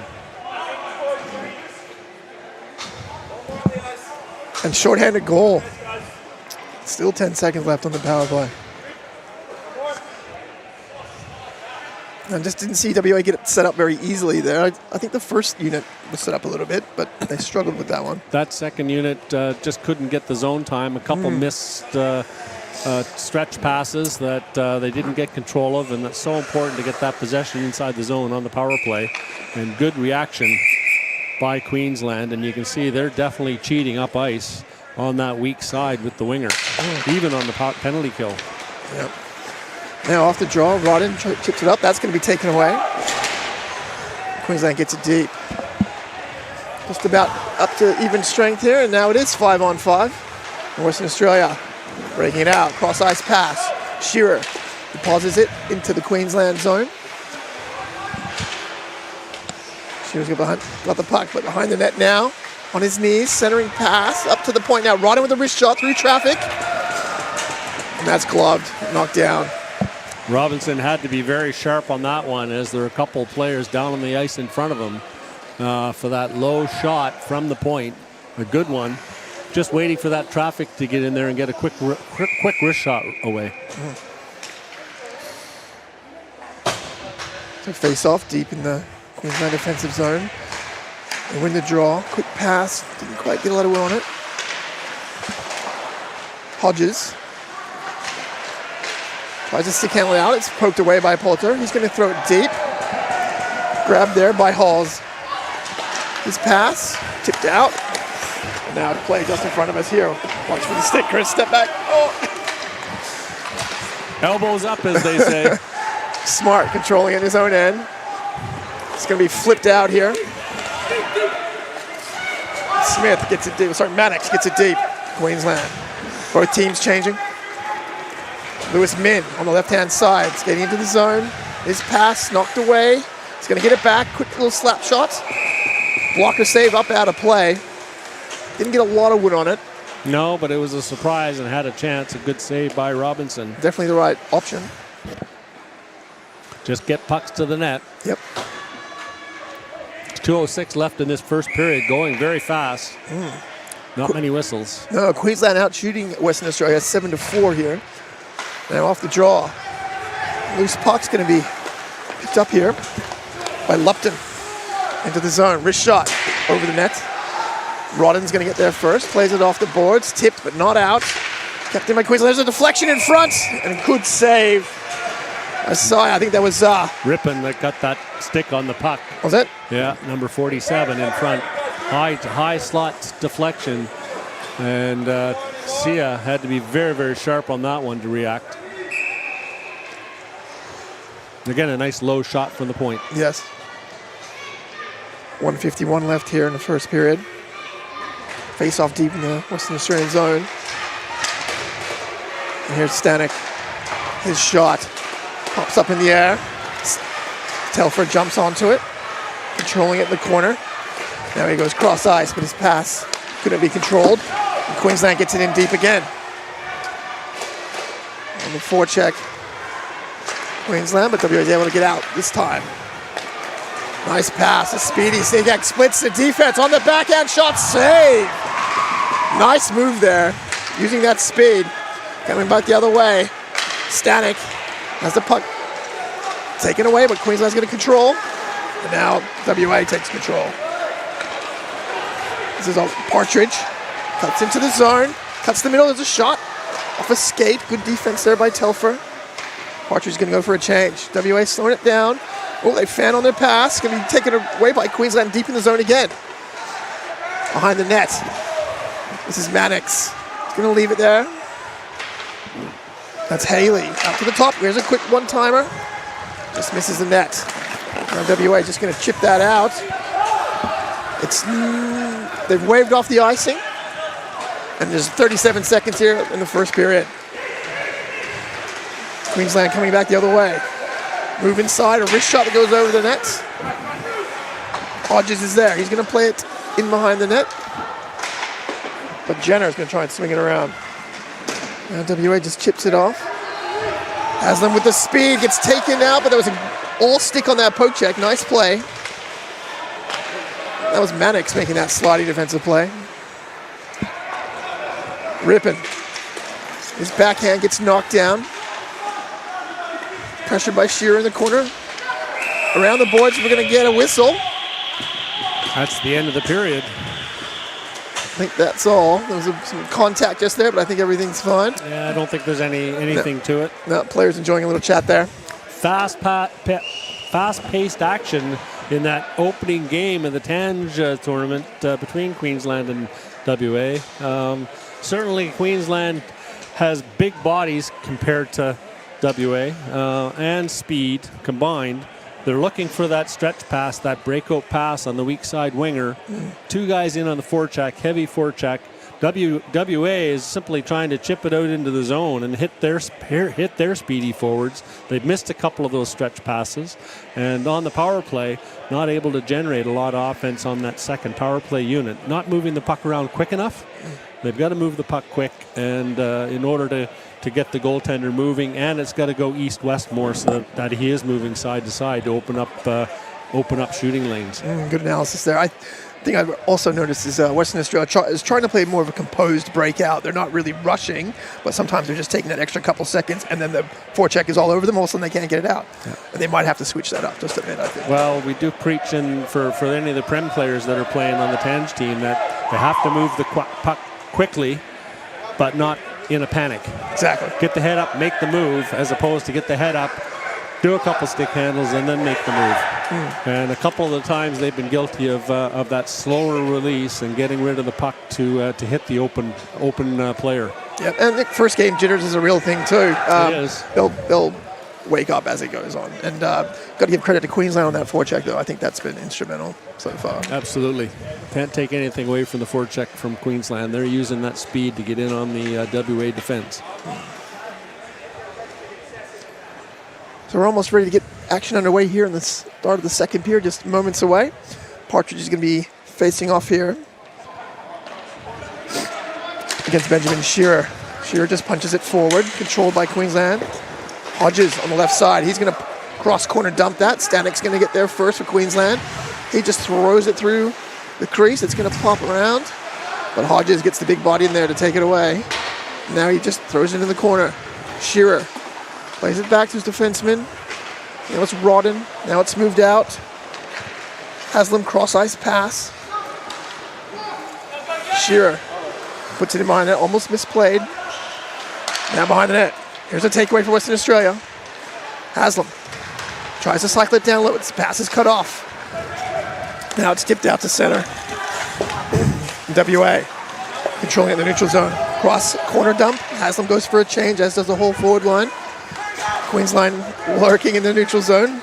And shorthanded goal. Still 10 seconds left on the power play. I just didn't see WA get it set up very easily there. I think the first unit was set up a little bit, but they struggled with that one. That second unit just couldn't get the zone time. A couple missed stretch passes that they didn't get control of, and that's so important to get that possession inside the zone on the power play. And good reaction by Queensland, and you can see they're definitely cheating up ice on that weak side with the winger, even on the penalty kill. Yep. Now off the draw, Rodden chips it up. That's going to be taken away. Queensland gets it deep. Just about up to even strength here, and now it is 5-on-5. And Western Australia breaking it out. Cross ice pass. Shearer deposits it into the Queensland zone. Shearer's got the puck, but behind the net now. On his knees, centering pass up to the point now. Rodden with a wrist shot through traffic. And that's gloved, knocked down. Robinson had to be very sharp on that one, as there are a couple players down on the ice in front of him for that low shot from the point. A good one. just waiting for that traffic to get in there and get a quick wrist shot away. So face off deep in the Queensland defensive zone. They win the draw. Quick pass. Didn't quite get a lot of will on it. Hodges tries to stick handle it out. It's poked away by Poulter. He's going to throw it deep. Grabbed there by Halls. His pass tipped out. And now to play just in front of us here. Watch for the stick, Chris. Step back. Oh. Elbows up, as they say. Smart controlling at his own end. It's going to be flipped out here. Smith gets it deep. Sorry, Maddox gets it deep. Queensland. Both teams changing. Lewis Min on the left-hand side. It's getting into the zone. His pass knocked away. He's going to get it back. Quick little slap shot. Blocker save up out of play. Didn't get a lot of wood on it. No, but it was a surprise and had a chance. A good save by Robinson. Definitely the right option. Just get pucks to the net. Yep. 2:06 left in this first period, going very fast. Not many whistles. No, Queensland out shooting Western Australia 7-4 here. Now off the draw. Loose puck's going to be picked up here by Lupton. Into the zone. Wrist shot over the net. Rodden's going to get there first. Plays it off the boards. Tipped but not out. Kept in by Queensland. There's a deflection in front. And a good save. Asai, I think that was... Rippon that got that stick on the puck. Was it? Yeah, number 47 in front. High slot deflection. And Sia had to be very, very sharp on that one to react. Again, a nice low shot from the point. Yes. 1:51 left here in the first period. Face off deep in the Western Australian zone. And here's Stanek. His shot pops up in the air. Telfer jumps onto it, controlling it in the corner. Now he goes cross ice, but his pass couldn't be controlled. And Queensland gets it in deep again. On the forecheck, Queensland, but WA is able to get out this time. Nice pass, a speedy Sigak splits the defense on the backhand shot, save! Nice move there, using that speed. Coming back the other way. Stanek has the puck taken away, but Queensland's going to control. And now WA takes control. This is a Partridge. Cuts into the zone. Cuts the middle. There's a shot. Off a skate. Good defense there by Telfer. Partridge is going to go for a change. WA slowing it down. Oh, they fan on their pass. Going to be taken away by Queensland deep in the zone again. Behind the net. This is Mannix. He's going to leave it there. That's Haley. Out to the top. Here's a quick one-timer. Just misses the net. Now WA just going to chip that out. They've waved off the icing. And there's 37 seconds here in the first period. Queensland coming back the other way. Move inside, a wrist shot that goes over the net. Hodges is there. He's going to play it in behind the net. But Jenner is going to try and swing it around. Now WA just chips it off. Haslam with the speed, gets taken out, but there was an all stick on that poke check. Nice play. That was Mannix making that sliding defensive play. Rippon. His backhand gets knocked down. Pressured by Shearer in the corner. Around the boards, we're going to get a whistle. That's the end of the period. I think that's all. There was some contact just there, but I think everything's fine. Yeah, I don't think there's anything to it. No, players enjoying a little chat there. Fast-paced action in that opening game of the TANGE tournament between Queensland and WA. Certainly Queensland has big bodies compared to WA and speed combined. They're looking for that stretch pass, that breakout pass on the weak side winger. Two guys in on the forecheck, heavy forecheck. WA is simply trying to chip it out into the zone and hit their speedy forwards. They've missed a couple of those stretch passes. And on the power play, not able to generate a lot of offense on that second power play unit. Not moving the puck around quick enough. They've got to move the puck quick and in order to get the goaltender moving, and it's got to go east-west more so that he is moving side to side to open up shooting lanes. Good analysis there. thing I've also noticed is Western Australia is trying to play more of a composed breakout. They're not really rushing, but sometimes they're just taking that extra couple seconds, and then the forecheck is all over them. All of a sudden, they can't get it out. Yeah. And they might have to switch that up just a bit, I think. Well, we do preach for any of the Prem players that are playing on the TANGE team that they have to move the puck quickly, but not in a panic. Exactly. Get the head up, make the move, as opposed to get the head up, do a couple stick handles, and then make the move. And a couple of the times they've been guilty of that slower release and getting rid of the puck to hit the open player. Yeah, and the first game jitters is a real thing too. It is. They'll wake up as it goes on, and got to give credit to Queensland on that forecheck though. I think that's been instrumental so far. Absolutely, can't take anything away from the forecheck from Queensland. They're using that speed to get in on the WA defense. So we're almost ready to get action underway here in the start of the second period, just moments away. Partridge is going to be facing off here against Benjamin Shearer. Shearer just punches it forward, controlled by Queensland. Hodges on the left side. He's going to cross corner dump that. Stanik's going to get there first for Queensland. He just throws it through the crease. It's going to pop around, but Hodges gets the big body in there to take it away. Now he just throws it in the corner. Shearer plays it back to his defenseman. Now it's Rodden. Now it's moved out. Haslam cross ice pass. Shearer puts it in behind net, almost misplayed. Now behind the net. Here's a takeaway for Western Australia. Haslam tries to cycle it down low. Its pass is cut off. Now it's tipped out to center. WA controlling it in the neutral zone. Cross corner dump. Haslam goes for a change, as does the whole forward line. Queensland lurking in the neutral zone.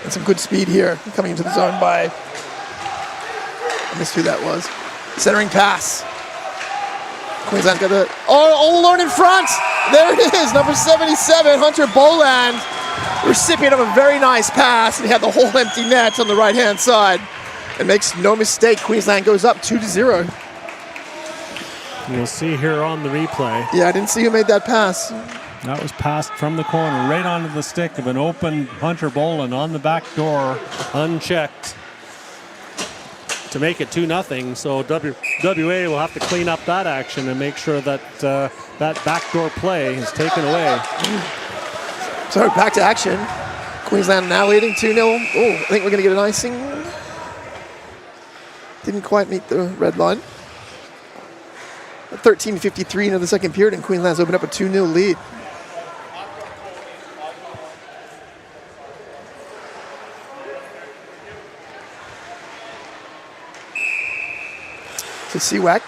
And some good speed here coming into the zone by, I missed who that was. Centering pass. Queensland got the, all alone in front. There it is, number 77, Hunter Boland. Recipient of a very nice pass, and he had the whole empty net on the right-hand side. And makes no mistake, Queensland goes up 2-0. You'll see here on the replay. Yeah, I didn't see who made that pass. That was passed from the corner right onto the stick of an open Hunter Boland on the back door, unchecked, to make it 2-0. So WA will have to clean up that action and make sure that that backdoor play is taken away. So back to action. Queensland now leading 2-0. Oh, I think we're going to get an icing. Didn't quite meet the red line. 13:53 into the second period, and Queensland's opened up a 2-0 lead. So Seawack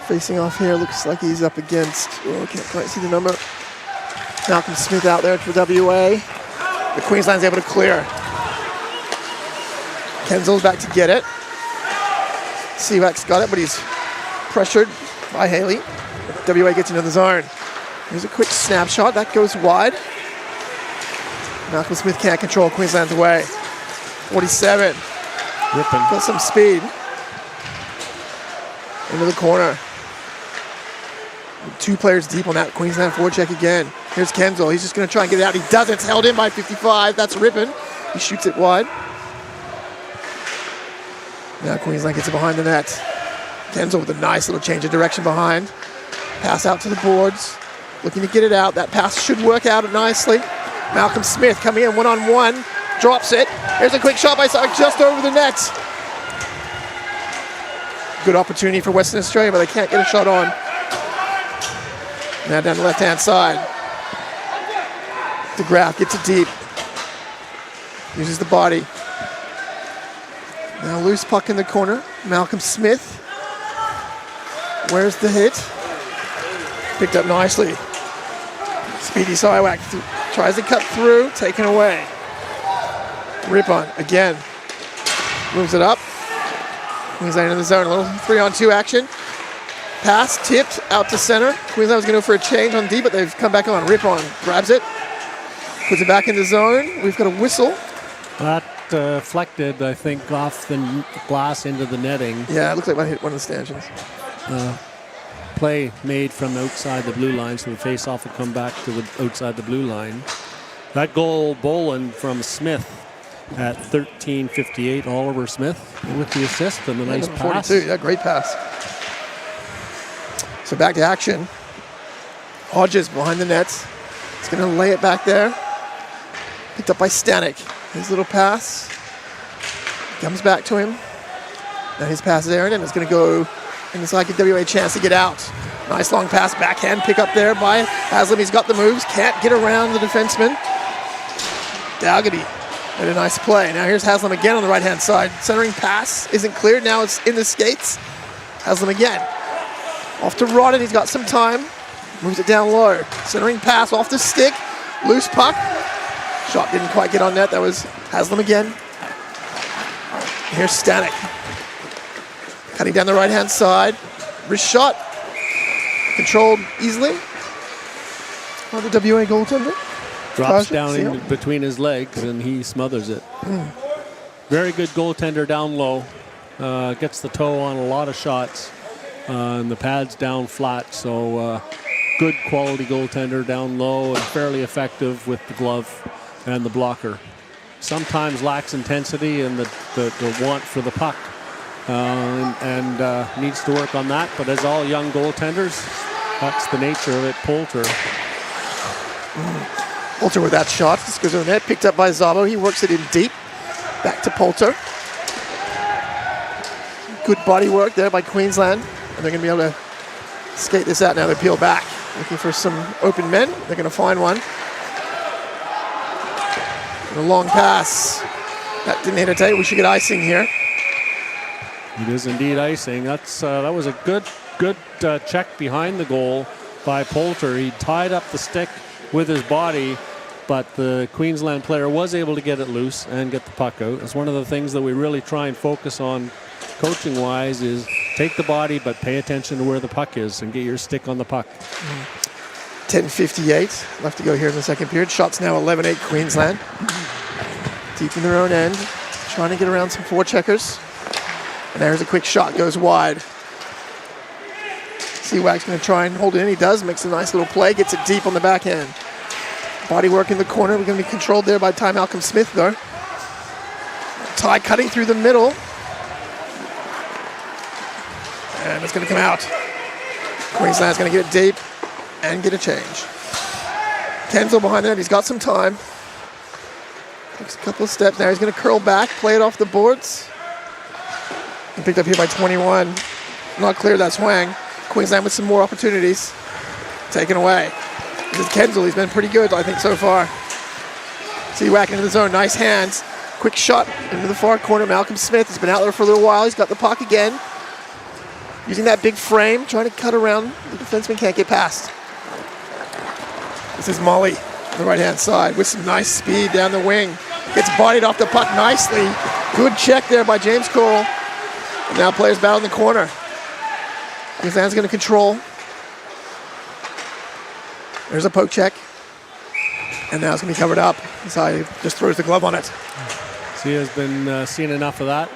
facing off here. Looks like he's up against, I can't quite see the number. Malcolm Smith out there for WA. But Queensland's able to clear. Kenzel's back to get it. Seawack's got it, but he's pressured by Haley. WA gets into the zone. Here's a quick snapshot. That goes wide. Malcolm Smith can't control Queensland's away. 47. Ripping. Got some speed. Into the corner. 2 players deep on that Queensland forecheck again. Here's Kenzel. He's just going to try and get it out. He doesn't. It's held in by 55. That's Rippin. He shoots it wide. Now Queensland gets it behind the net. Kenzel with a nice little change of direction behind. Pass out to the boards. Looking to get it out. That pass should work out nicely. Malcolm Smith coming in one-on-one. Drops it. Here's a quick shot by Sark just over the net. Good opportunity for Western Australia, but they can't get a shot on. Now down the left-hand side. DeGraaf gets it deep. Uses the body. Now loose puck in the corner. Malcolm Smith. Where's the hit? Picked up nicely. Speedy Siwak tries to cut through, taken away. Rippon again. Moves it up. Queensland in the zone, a little 3-on-2 action. Pass, tipped, out to center. Queensland was going to go for a change on D, but they've come back on. Rippon grabs it, puts it back in the zone. We've got a whistle. That deflected, I think, off the glass into the netting. Yeah, it looks like it hit one of the stanchions. Play made from outside the blue line, so the face-off will come back to the outside the blue line. That goal, Boland from Smith, at 13:58. Oliver Smith with the assist and the nice number pass. 42, yeah, great pass. So back to action. Hodges behind the nets. He's going to lay it back there. Picked up by Stanek. His little pass. Comes back to him. Now his pass is Aaron, and it's going to go, and it's like a WA chance to get out. Nice long pass, backhand pick up there by Haslam. He's got the moves, can't get around the defenseman. Dougherty made a nice play. Now here's Haslam again on the right-hand side. Centering pass isn't cleared. Now it's in the skates. Haslam again. Off to Rodden. He's got some time. Moves it down low. Centering pass off the stick. Loose puck. Shot didn't quite get on net. That was Haslam again. Here's Stanek. Cutting down the right-hand side. Wrist shot. Controlled easily. Oh, the WA goaltender. Drops down in between his legs and he smothers it. Very good goaltender down low. Gets the toe on a lot of shots. And the pad's down flat. So good quality goaltender down low and fairly effective with the glove and the blocker. Sometimes lacks intensity and the want for the puck. And needs to work on that. But as all young goaltenders, that's the nature of it. Poulter. Poulter with that shot. This goes to the net. Picked up by Zabo. He works it in deep. Back to Poulter. Good body work there by Queensland. And they're going to be able to skate this out now. They peel back. Looking for some open men. They're going to find one. And a long pass. That didn't hesitate. We should get icing here. It is indeed icing. That was a good check behind the goal by Poulter. He tied up the stick with his body, but the Queensland player was able to get it loose and get the puck out. It's one of the things that we really try and focus on coaching-wise is take the body, but pay attention to where the puck is and get your stick on the puck. 10:58 left to go here in the second period. Shots now 11-8 Queensland. Deep in their own end, trying to get around some forecheckers. And there's a quick shot, goes wide. Seawag's going to try and hold it in. He does, makes a nice little play, gets it deep on the backhand. Body work in the corner. We're going to be controlled there by Ty Malcolm Smith, though. Ty cutting through the middle. And it's going to come out. Queensland's going to get it deep and get a change. Kenzel behind there. He's got some time. Takes a couple of steps. Now he's going to curl back, play it off the boards. And picked up here by 21. Not clear, that's Wang. Queensland with some more opportunities. Taken away. This is Kenzel. He's been pretty good, I think, so far. Seawag into the zone. Nice hands. Quick shot into the far corner. Malcolm Smith has been out there for a little while. He's got the puck again. Using that big frame, trying to cut around. The defenseman can't get past. This is Molly on the right-hand side with some nice speed down the wing. Gets bodied off the puck nicely. Good check there by James Coral. And now players battle in the corner. Queensland's going to control. There's a poke check. And now it's going to be covered up. Isai just throws the glove on it. He has been seeing enough of that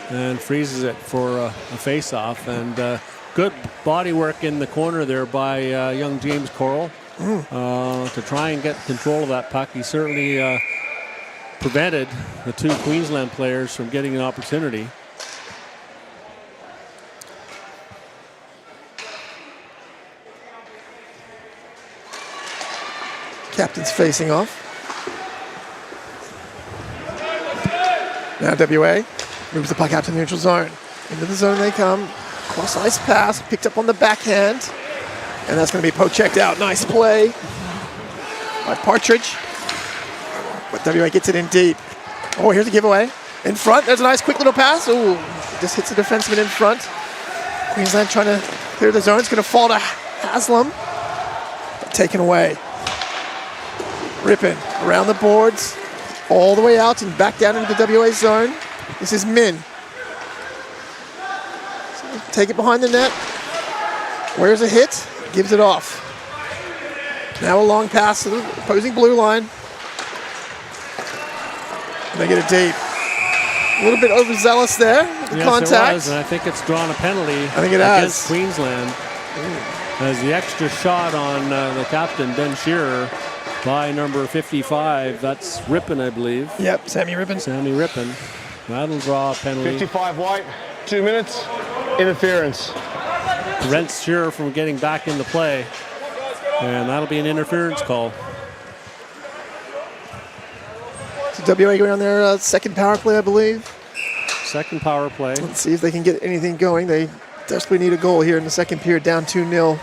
and freezes it for a face-off. And good body work in the corner there by young James Coral to try and get control of that puck. He certainly prevented the two Queensland players from getting an opportunity. Captain's facing off. Now WA moves the puck out to the neutral zone. Into the zone they come. Cross ice pass, picked up on the backhand. And that's going to be poke checked out. Nice play by Partridge. But WA gets it in deep. Oh, here's a giveaway. In front, there's a nice quick little pass. Ooh, just hits the defenseman in front. Queensland trying to clear the zone. It's going to fall to Haslam. But taken away. Rippin around the boards, all the way out and back down into the WA zone. This is Min. So take it behind the net. Where's a hit? Gives it off. Now a long pass to the opposing blue line. And they get it deep. A little bit overzealous there. The contact. It was, and I think it's drawn a penalty has. against Queensland. As the extra shot on the captain, Ben Shearer, by number 55. That's Rippon, I believe. Yep, Sammy Rippon. Sammy Rippon. That'll draw a penalty. 55 white, 2 minutes, interference. Prevents Shearer from getting back into play. And that'll be an interference call. So WA going on their second power play, I believe. Second power play. Let's see if they can get anything going. They desperately need a goal here in the second period, down 2-0.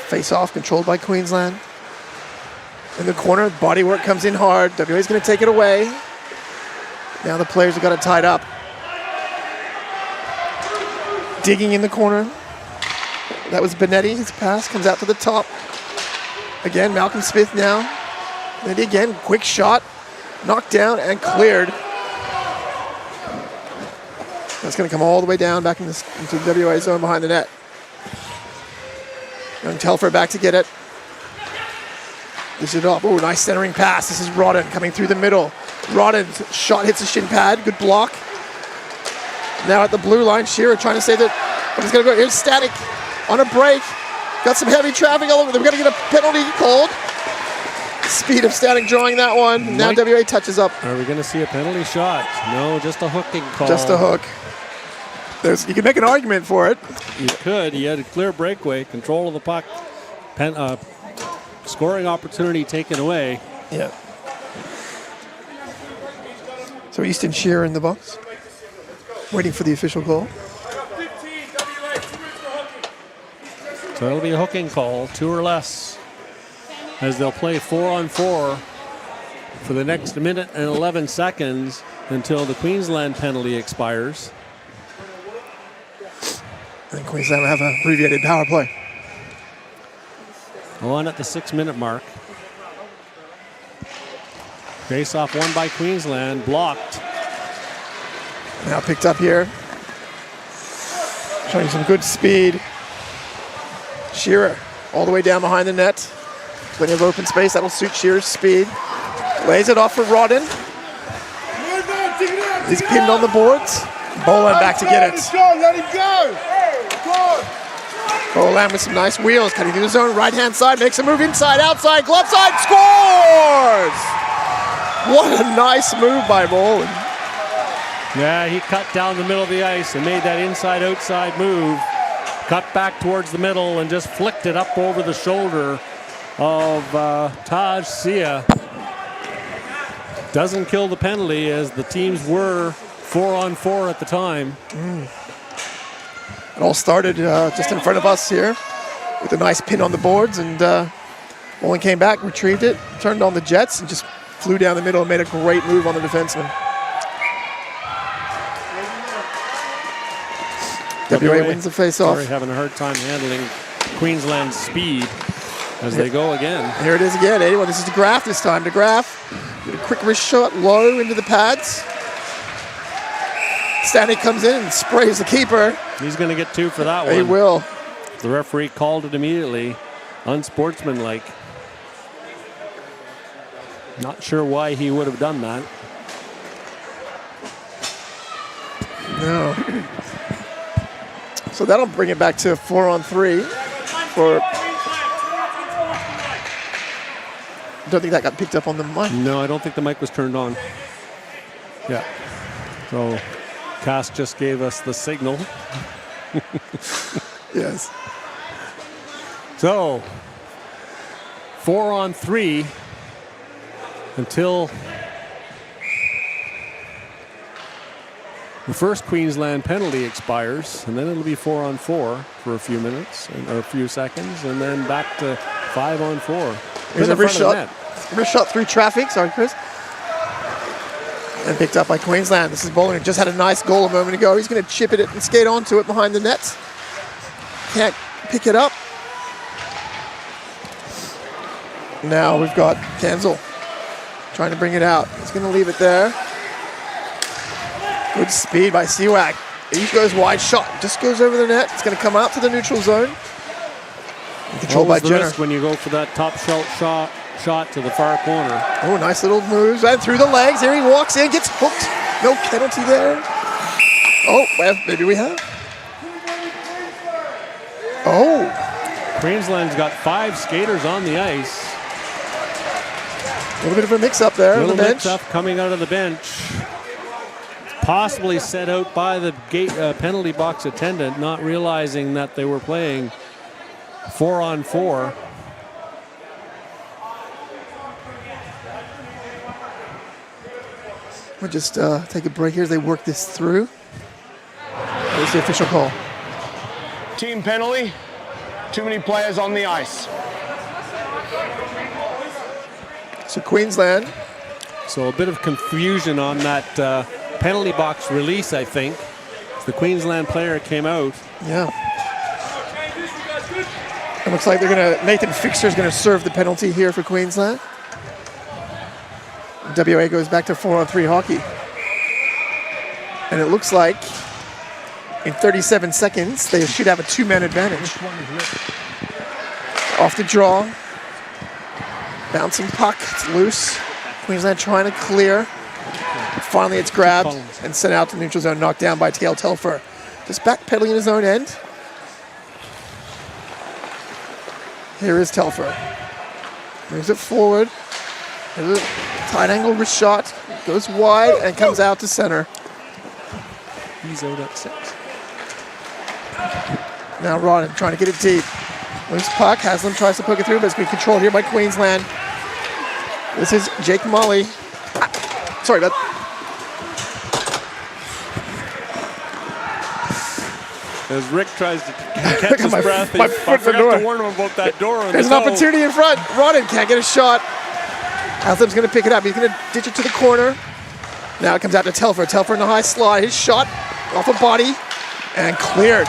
Face off, controlled by Queensland. In the corner, body work comes in hard. WA's going to take it away. Now the players have got it tied up. Digging in the corner. That was Benetti. His pass comes out to the top. Again, Malcolm Smith now. Benetti again, quick shot. Knocked down and cleared. That's going to come all the way down back into the WA zone behind the net. Young Telfer back to get it. This is up. Oh, nice centering pass. This is Rodden coming through the middle. Rodden's shot hits the shin pad. Good block. Now at the blue line, Shearer trying to save it. But he's going to go. Here's Static on a break. Got some heavy traffic all over. We're going to get a penalty called. Speed of Static drawing that one. Now WA touches up. Are we going to see a penalty shot? No, just a hooking call. Just a hook. You can make an argument for it. You could. He had a clear breakaway, control of the puck, scoring opportunity taken away. Yeah. So Easton Shearer in the box, waiting for the official call. So it'll be a hooking call, 2 or less, as they'll play 4-on-4 for the next minute and 11 seconds until the Queensland penalty expires. And Queensland will have an abbreviated power play. On at the 6-minute mark. Face-off won by Queensland, blocked. Now picked up here. Showing some good speed. Shearer all the way down behind the net. Plenty of open space. That'll suit Shearer's speed. Lays it off for Rodden. He's pinned on the boards. Boland back to get it. Let him go! Boland with some nice wheels, cutting through the zone, right-hand side, makes a move inside, outside, glove side, scores! What a nice move by Boland. Yeah, he cut down the middle of the ice and made that inside-outside move. Cut back towards the middle and just flicked it up over the shoulder of Taj Sia. Doesn't kill the penalty, as the teams were 4-on-4 at the time. It all started just in front of us here with a nice pin on the boards, and Boland came back, retrieved it, turned on the jets, and just flew down the middle and made a great move on the defenseman. WA wins the face-off. They're having a hard time handling Queensland's speed as they go again. Here it is again, 81. This is DeGraff this time. DeGraff with a quick wrist shot low into the pads. Stanek comes in and sprays the keeper. He's going to get 2 for that one. He will. The referee called it immediately. Unsportsmanlike. Not sure why he would have done that. No. So that'll bring it back to 4-on-3 for... I don't think that got picked up on the mic. No, I don't think the mic was turned on. Yeah. So Cass just gave us the signal. Yes. So 4-on-3 until the first Queensland penalty expires, and then it'll be 4-on-4 for a few minutes or a few seconds, and then back to 5-on-4. Here's a wrist shot. Wrist shot through traffic. Sorry, Chris. And picked up by Queensland. This is Boland. Just had a nice goal a moment ago. He's going to chip it and skate onto it behind the net. Can't pick it up. Now we've got Cancel trying to bring it out. He's going to leave it there. Good speed by Siwak. He goes wide shot. Just goes over the net. It's going to come out to the neutral zone. Controlled by Jenner. When you go for that top shelf shot shot to the far corner. Oh, nice little moves right through the legs. Here he walks in, gets hooked. No penalty there. Oh, well, maybe we have. Oh. Queensland's got 5 skaters on the ice. A little bit of a mix-up there on the Little bench. mix-up coming out of the bench. Possibly set out by the penalty box attendant, not realizing that they were playing 4-on-4. We'll just take a break here as they work this through. There's the official call. Team penalty. Too many players on the ice. So Queensland. So a bit of confusion on that penalty box release, I think. The Queensland player came out. Yeah. It looks like Nathan Fixer's gonna serve the penalty here for Queensland. WA goes back to 4-on-3 hockey. And it looks like in 37 seconds, they should have a 2-man advantage. Off the draw. Bouncing puck, it's loose. Queensland trying to clear. Finally, it's grabbed and sent out to the neutral zone, knocked down by Cale Telfer. Just backpedaling in his own end. Here is Telfer. Moves it forward. There's a tight angle wrist shot. Goes wide and comes out to center. He's out at 6. Now Rodden trying to get it deep. Loose puck. Haslam tries to poke it through, but it's being controlled here by Queensland. This is Jake Molly. Sorry about that. As Rick tries to catch his breath, my I foot in the forgot door. to warn him about that door. There's an opportunity in front. Rodden can't get a shot. Haslam's going to pick it up. He's going to ditch it to the corner. Now it comes out to Telfer. Telfer in the high slot. His shot off a body and cleared.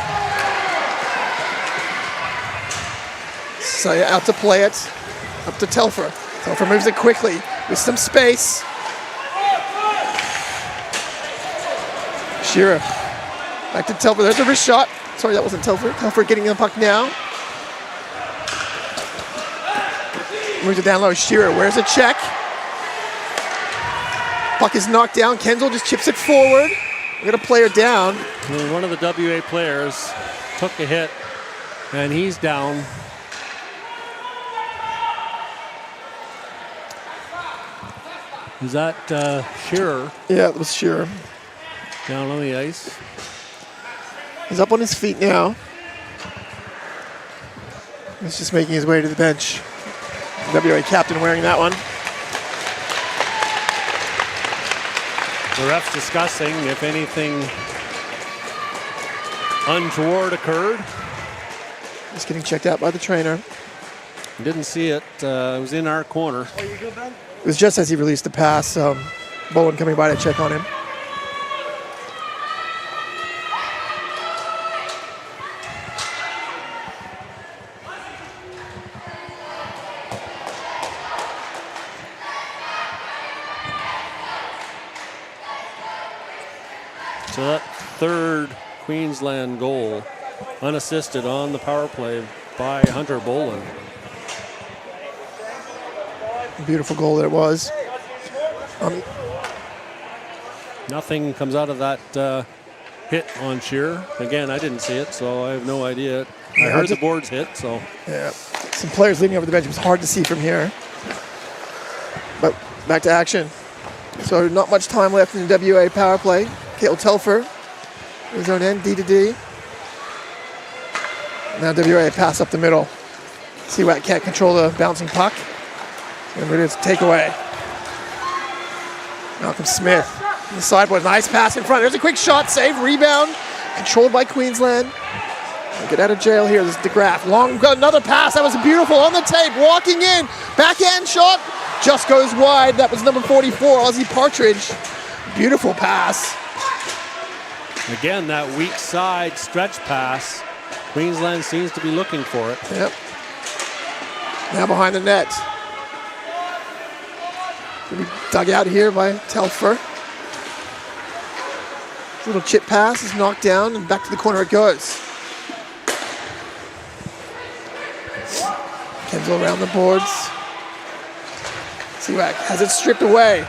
So out to play it. Up to Telfer. Telfer moves it quickly with some space. Shearer. Back to Telfer. There's a wrist shot. Sorry, that wasn't Telfer. Telfer getting the puck now. Moves it down low. Shearer. Where's a check? Puck is knocked down. Kenzel just chips it forward. We got a player down. And one of the WA players took a hit, and he's down. Is that Shearer? Yeah, it was Shearer. Down on the ice. He's up on his feet now. He's just making his way to the bench. WA captain wearing that one. The ref's discussing if anything untoward occurred. Just getting checked out by the trainer. Didn't see it. It was in our corner. It was just as he released the pass. Bowen coming by to check on him. So that third Queensland goal, unassisted on the power play by Hunter Boland. Beautiful goal that it was. Nothing comes out of that hit on Shearer. Again, I didn't see it, so I have no idea. I heard the boards hit, so. Yeah, some players leaning over the bench. It was hard to see from here. But back to action. So not much time left in the WA power play. Cale Telfer, his own end, D to D. Now WA pass up the middle. Seawatt can't control the bouncing puck. And it is takeaway. Malcolm Smith, the sideboard, nice pass in front. There's a quick shot, save, rebound, controlled by Queensland. Get out of jail here. This is DeGraff. Long, another pass. That was beautiful on the tape. Walking in, backhand shot, just goes wide. That was number 44, Ozzie Partridge. Beautiful pass. Again, that weak side stretch pass. Queensland seems to be looking for it. Yep. Now behind the net. Dug out here by Telfer. Little chip pass is knocked down and back to the corner it goes. Kenzel around the boards. Seawack has it stripped away.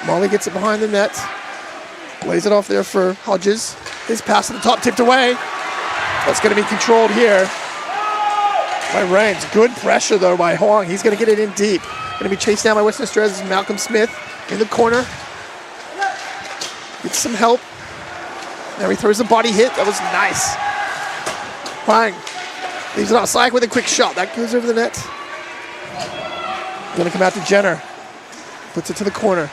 Molly gets it behind the net. Lays it off there for Hodges. His pass to the top, tipped away. That's going to be controlled here by Rains. Good pressure, though, by Huang. He's going to get it in deep. Going to be chased down by Western Australia's Malcolm Smith in the corner. Gets some help. Now he throws a body hit. That was nice. Huang leaves it outside with a quick shot. That goes over the net. Going to come out to Jenner. Puts it to the corner.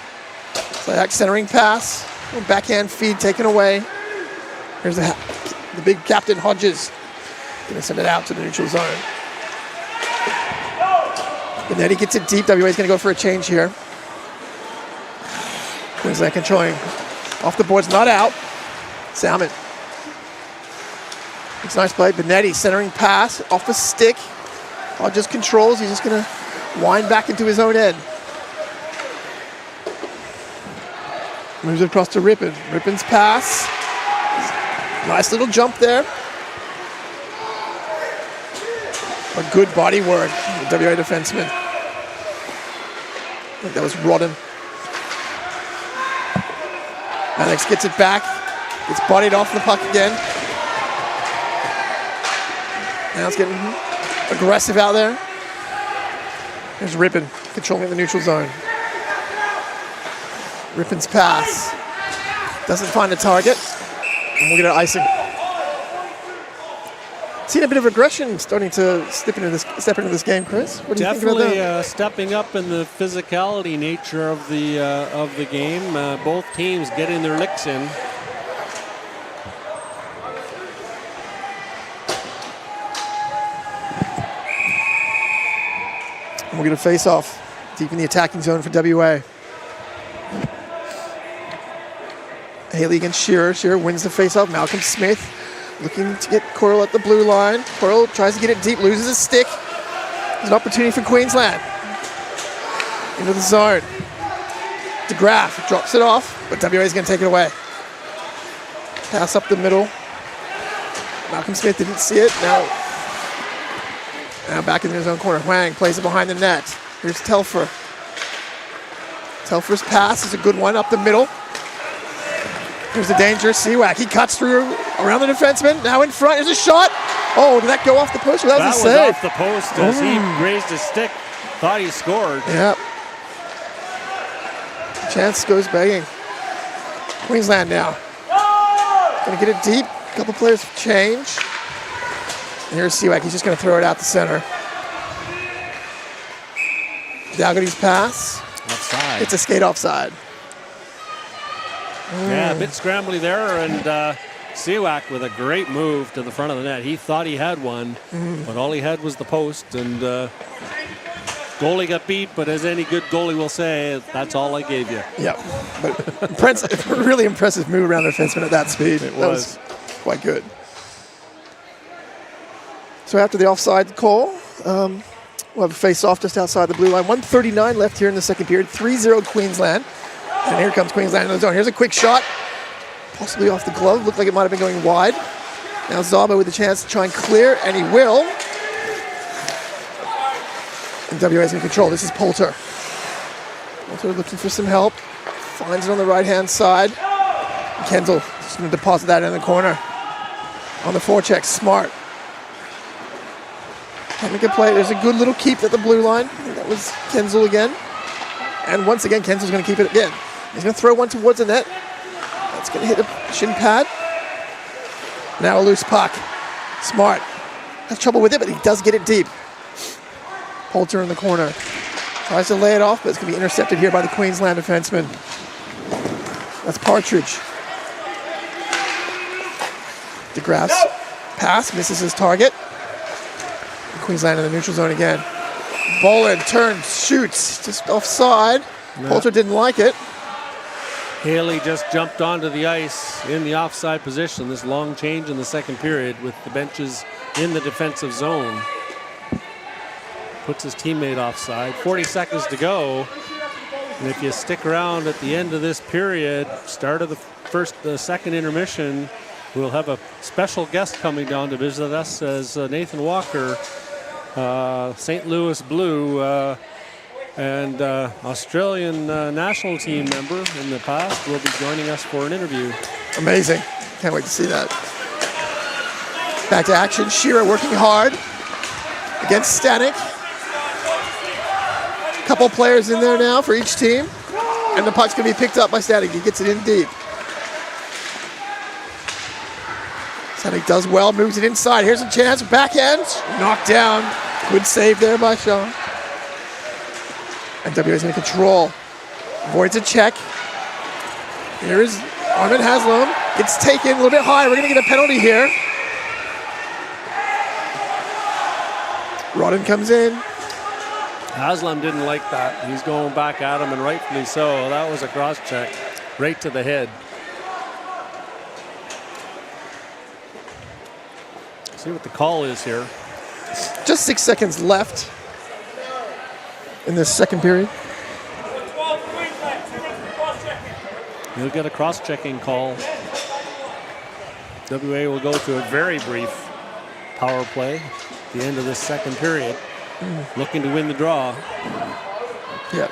Slayak centering pass. Backhand feed taken away. Here's the big captain, Hodges. Going to send it out to the neutral zone. Benetti gets it deep. WA's going to go for a change here. Queensland controlling. Off the boards, not out. Salmon. It's a nice play. Benetti centering pass off the stick. Hodges controls. He's just going to wind back into his own end. Moves it across to Rippon. Rippon's pass. Nice little jump there. A good body work. The WA defenseman. I think that was Rodden. Alex gets it back. Gets bodied off the puck again. Now it's getting aggressive out there. There's Rippon controlling the neutral zone. Rippon's pass. Doesn't find a target. And we'll get an icing. Seen a bit of aggression starting to step into this game, Chris. What do you think about that? Definitely stepping up in the physicality nature of the game. Both teams getting their licks in. And we'll get a face-off deep in the attacking zone for WA. Haley against Shearer. Shearer wins the face-off. Malcolm Smith looking to get Coral at the blue line. Coral tries to get it deep, loses his stick. There's an opportunity for Queensland. Into the zone. DeGraff drops it off, but WA is going to take it away. Pass up the middle. Malcolm Smith didn't see it. Now back in his own corner. Huang plays it behind the net. Here's Telfer. Telfer's pass is a good one up the middle. Here's the dangerous Seawack. He cuts through around the defenseman. Now in front. There's a shot. Oh, did that go off the post? That was a save. That was off the post as he raised his stick. Thought he scored. Yeah. Chance goes begging. Queensland now. Going to get it deep. A couple players change. And here's Seawack. He's just going to throw it out the center. Dalgoty's pass. Offside. It's a skate offside. Yeah, a bit scrambly there, and Seawack with a great move to the front of the net. He thought he had one, but all he had was the post, and goalie got beat, but as any good goalie will say, that's all I gave you. Yeah, but really impressive move around the defenseman at that speed. That was quite good. So after the offside call, we'll have a face-off just outside the blue line. 1:39 left here in the second period. 3-0 Queensland. And here comes Queensland in the zone. Here's a quick shot. Possibly off the glove. Looked like it might have been going wide. Now Zaba with a chance to try and clear, and he will. And WA's in control. This is Poulter. Poulter looking for some help. Finds it on the right-hand side. Kenzel just going to deposit that in the corner. On the forecheck, Smart. Having a play. There's a good little keep at the blue line. I think that was Kenzel again. And once again, Kenzel's going to keep it again. He's going to throw one towards the net. That's going to hit the shin pad. Now a loose puck. Smart has trouble with it, but he does get it deep. Poulter in the corner. Tries to lay it off, but it's going to be intercepted here by the Queensland defenseman. That's Partridge. DeGraff's pass misses his target. Queensland in the neutral zone again. Boland turns, shoots, just offside. Poulter didn't like it. Haley just jumped onto the ice in the offside position. This long change in the second period with the benches in the defensive zone. Puts his teammate offside. 40 seconds to go. And if you stick around at the end of this period, start of the second intermission, we'll have a special guest coming down to visit us as Nathan Walker, St. Louis Blue, and Australian national team member in the past, will be joining us for an interview. Amazing. Can't wait to see that. Back to action. Shearer working hard against Stanek. Couple players in there now for each team. And the puck's going to be picked up by Stanek. He gets it in deep. Stanek does well, moves it inside. Here's a chance. Backhand. Knocked down. Good save there by Shaw. And WA is going to control. Avoids a check. Here is Armin Haslam. It's taken a little bit high. We're going to get a penalty here. Rodden comes in. Haslam didn't like that. He's going back at him, and rightfully so. That was a cross check right to the head. See what the call is here. Just 6 seconds left in this second period. He'll get a cross-checking call. WA will go to a very brief power play at the end of this second period, looking to win the draw. Yeah.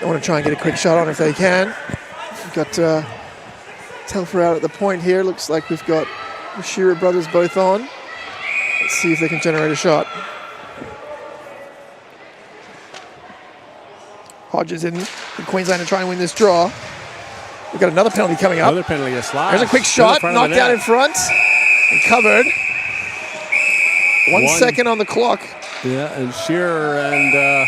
They want to try and get a quick shot on if they can. We've got Telfer out at the point here. Looks like we've got the Shearer brothers both on. Let's see if they can generate a shot. Hodges in Queensland to try and win this draw. We've got another penalty coming up. Another penalty, a slash. There's a quick shot, knocked out in front, and covered. 1 second on the clock. Yeah, and Shearer and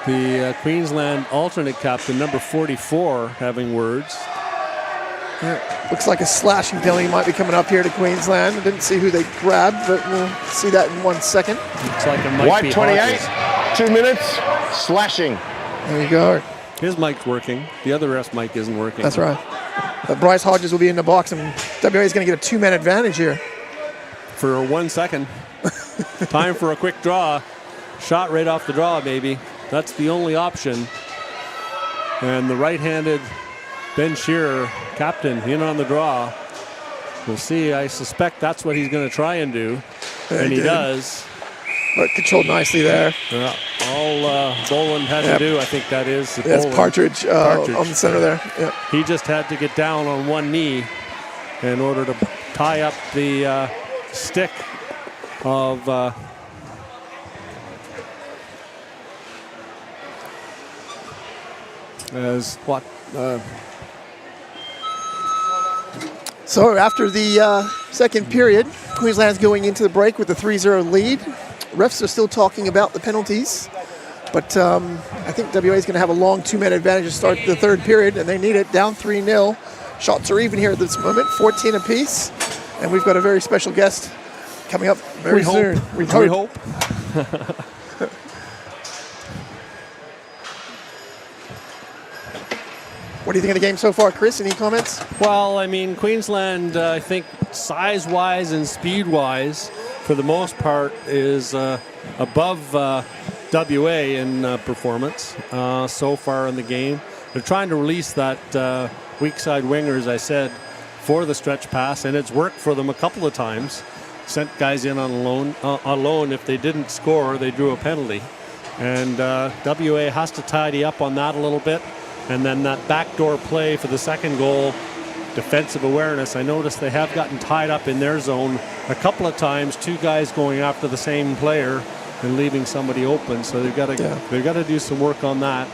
the Queensland alternate captain, number 44, having words. Yeah, looks like a slashing penalty might be coming up here to Queensland. I didn't see who they grabbed, but we'll see that in 1 second. Looks like it might be White 28, Hodges. 2 minutes, slashing. There you go. His mic's working. The other ref's mic isn't working. That's right. But Bryce Hodges will be in the box, and WA is going to get a 2-man advantage here. For 1 second. Time for a quick draw. Shot right off the draw, baby. That's the only option. And the right-handed Ben Shearer, captain, in on the draw. We'll see. I suspect that's what he's going to try and do. And he does. But controlled nicely there. All Boland had to do, I think that is. That's Partridge on the center there. Yeah. He just had to get down on one knee in order to tie up the stick of So after the second period, Queensland's going into the break with a 3-0 lead. Refs are still talking about the penalties, but I think WA is going to have a long 2-man advantage to start the third period, and they need it. Down 3-0. Shots are even here at this moment, 14 apiece, and we've got a very special guest coming up very soon. We hope. What do you think of the game so far, Chris? Any comments? Well, I mean, Queensland, I think size-wise and speed-wise, for the most part, is above WA in performance so far in the game. They're trying to release that weak side winger, as I said, for the stretch pass, and it's worked for them a couple of times. Sent guys in on loan. If they didn't score, they drew a penalty. And WA has to tidy up on that a little bit. And then that backdoor play for the second goal, defensive awareness. I noticed they have gotten tied up in their zone a couple of times. Two guys going after the same player and leaving somebody open. So they've got to do some work on that.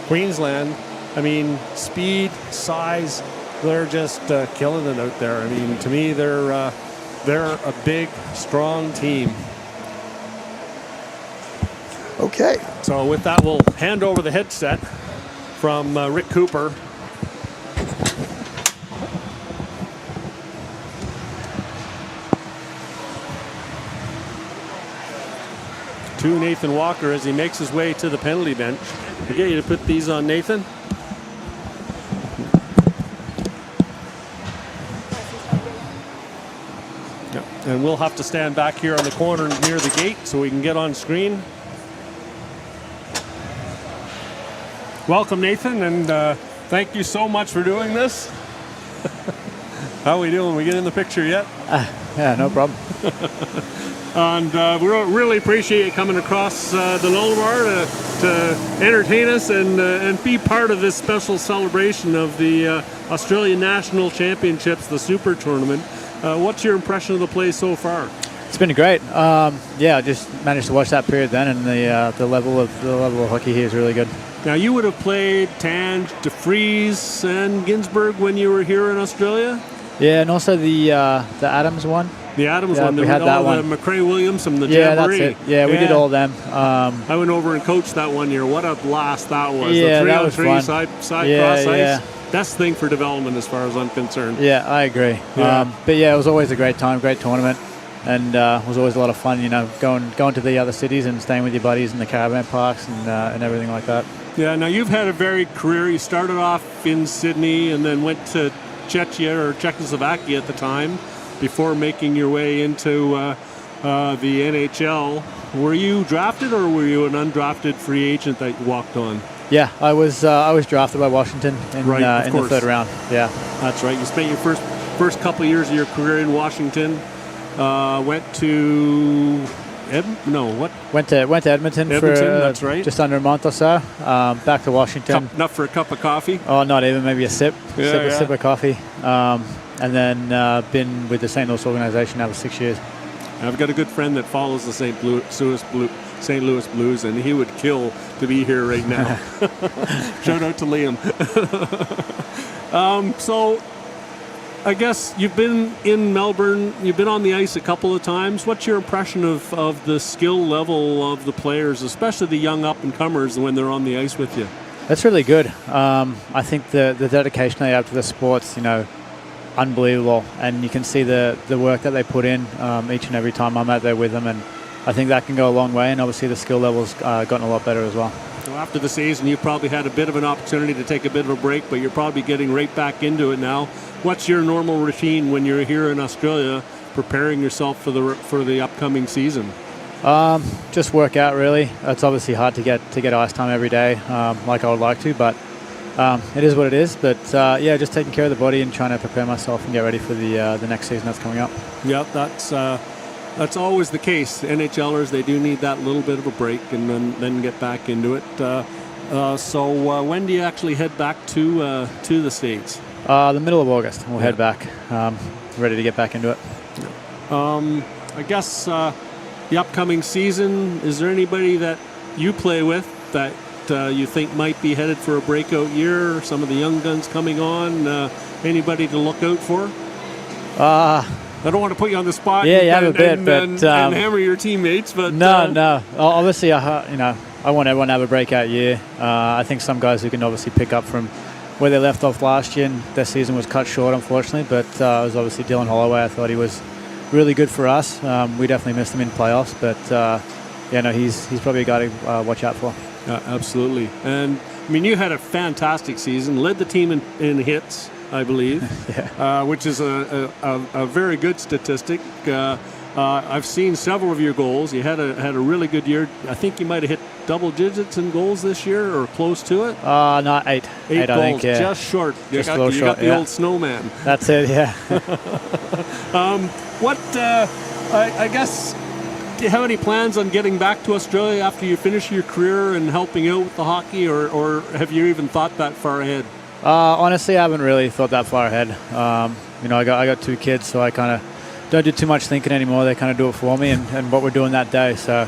Queensland, I mean, speed, size, they're just killing it out there. I mean, to me, they're a big, strong team. Okay. So with that, we'll hand over the headset from Rick Cooper. To Nathan Walker as he makes his way to the penalty bench. I get you to put these on Nathan. Yeah. And we'll have to stand back here on the corner near the gate so we can get on screen. Welcome, Nathan, and thank you so much for doing this. How are we doing? We get in the picture yet? Yeah, no problem. And we really appreciate you coming across the Lullabar to entertain us and be part of this special celebration of the Australian National Championships, the Super Tournament. What's your impression of the play so far? It's been great. Yeah, I just managed to watch that period then, and the level of hockey here is really good. Now, you would have played Tange, DeFries, and Ginsberg when you were here in Australia? Yeah, and also the Adams one. The Adams one. We had that one. The McRae Williamson, the yeah, Jamboree. That's it. Yeah, we did all of them. I went over and coached that one year. What a blast that was. Yeah, the 3-on-3 side cross yeah. ice. Best thing for development as far as I'm concerned. Yeah, I agree. Yeah. But yeah, it was always a great time, great tournament. And it was always a lot of fun, going to the other cities and staying with your buddies in the caravan parks and everything like that. Yeah, now you've had a varied career. You started off in Sydney and then went to Czechia or Czechoslovakia at the time before making your way into the NHL. Were you drafted or were you an undrafted free agent that you walked on? Yeah, I was drafted by Washington in the third round. Yeah, that's right. You spent your first couple of years of your career in Washington. Went to Went to Edmonton for that's right. Just under a month or so. Back to Washington. Enough for a cup of coffee? Oh, not even. Maybe a sip of coffee. And then been with the St. Louis organization now for 6 years. I've got a good friend that follows the St. Louis Blues, and he would kill to be here right now. Shout out to Liam. So I guess you've been in Melbourne, you've been on the ice a couple of times. What's your impression of the skill level of the players, especially the young up-and-comers when they're on the ice with you? That's really good. I think the dedication they have to the sport's, unbelievable. And you can see the work that they put in each and every time I'm out there with them. And I think that can go a long way. And obviously the skill level's gotten a lot better as well. So after the season, you probably had a bit of an opportunity to take a bit of a break, but you're probably getting right back into it now. What's your normal routine when you're here in Australia, preparing yourself for the upcoming season? Just work out, really. It's obviously hard to get ice time every day, like I would like to, but it is what it is. But yeah, just taking care of the body and trying to prepare myself and get ready for the next season that's coming up. Yeah, that's always the case. NHLers, they do need that little bit of a break and then get back into it. So when do you actually head back to the States? The middle of August. We'll head back, ready to get back into it. I guess the upcoming season, is there anybody that you play with that you think might be headed for a breakout year? Some of the young guns coming on? Anybody to look out for? I don't want to put you on the spot. Yeah, you have a bit, and hammer your teammates. But no. Obviously, I want everyone to have a breakout year. I think some guys who can obviously pick up from where they left off last year, and their season was cut short, unfortunately. But it was obviously Dylan Holloway. I thought he was really good for us. We definitely missed him in playoffs, but he's probably a guy to watch out for. Absolutely. And I mean, you had a fantastic season. Led the team in hits, I believe, which is a very good statistic. I've seen several of your goals. You had a really good year. I think you might have hit double digits in goals this year or close to it. Not eight. Eight goals, I think, yeah. Just short. You got the old snowman. That's it, yeah. I guess, do you have any plans on getting back to Australia after you finish your career and helping out with the hockey, or have you even thought that far ahead? Honestly, I haven't really thought that far ahead. I got 2 kids, so I kind of don't do too much thinking anymore. They kind of do it for me and what we're doing that day. So,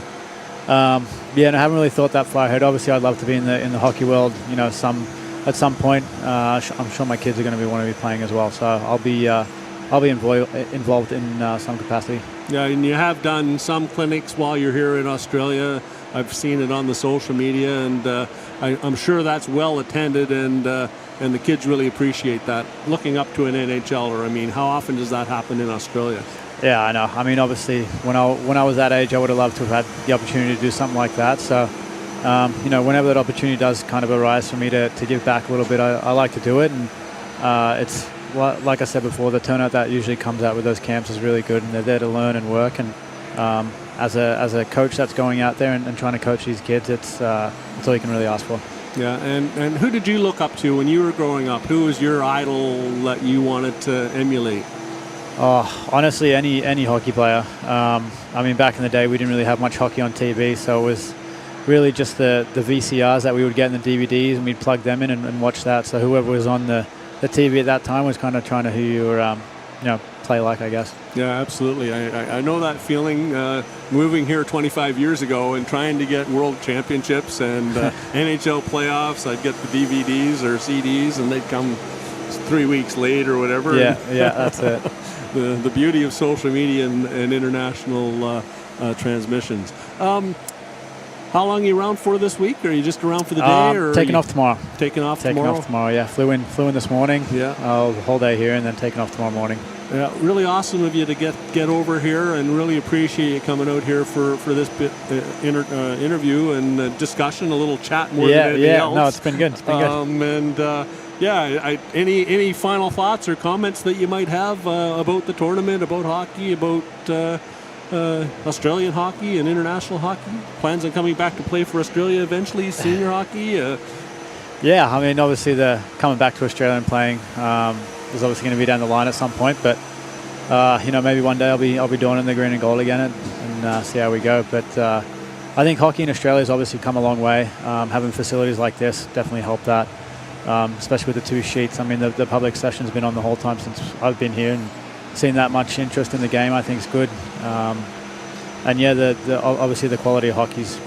I haven't really thought that far ahead. Obviously, I'd love to be in the hockey world. At some point. I'm sure my kids are going to want to be playing as well. So I'll be involved in some capacity. Yeah, and you have done some clinics while you're here in Australia. I've seen it on the social media, and I'm sure that's well attended, and the kids really appreciate that. Looking up to an NHLer, I mean, how often does that happen in Australia? Yeah, I know. I mean, obviously, when I was that age, I would have loved to have had the opportunity to do something like that. So, whenever that opportunity does kind of arise for me to give back a little bit, I like to do it. And it's like I said before, the turnout that usually comes out with those camps is really good, and they're there to learn and work. And as a coach that's going out there and trying to coach these kids, it's all you can really ask for. Yeah, and who did you look up to when you were growing up? Who was your idol that you wanted to emulate? Oh, honestly, any hockey player. I mean, back in the day, we didn't really have much hockey on TV, so it was really just the VCRs that we would get in the DVDs, and we'd plug them in and watch that. So whoever was on the TV at that time was kind of trying to who you were, play like, I guess. Yeah, absolutely. I know that feeling. Moving here 25 years ago and trying to get World Championships and NHL playoffs, I'd get the DVDs or CDs, and they'd come 3 weeks late or whatever. Yeah, that's it. The beauty of social media and international transmissions. How long are you around for this week? Are you just around for the day? Or taking off tomorrow. Taking off tomorrow, yeah. Flew in this morning. Yeah. The whole day here, and then taking off tomorrow morning. Yeah, really awesome of you to get over here, and really appreciate you coming out here for this interview and discussion, a little chat more than anything else. No, it's been good. It's been good. Any final thoughts or comments that you might have about the tournament, about hockey, about Australian hockey and international hockey? Plans on coming back to play for Australia eventually, senior hockey? Yeah, I mean, obviously the coming back to Australia and playing is obviously going to be down the line at some point, but maybe one day I'll be doing it in the green and gold again and see how we go. But I think hockey in Australia has obviously come a long way. Having facilities like this definitely helped that, especially with the 2 sheets. I mean, the public session's been on the whole time since I've been here, and seeing that much interest in the game, I think is good. Obviously the quality of hockey's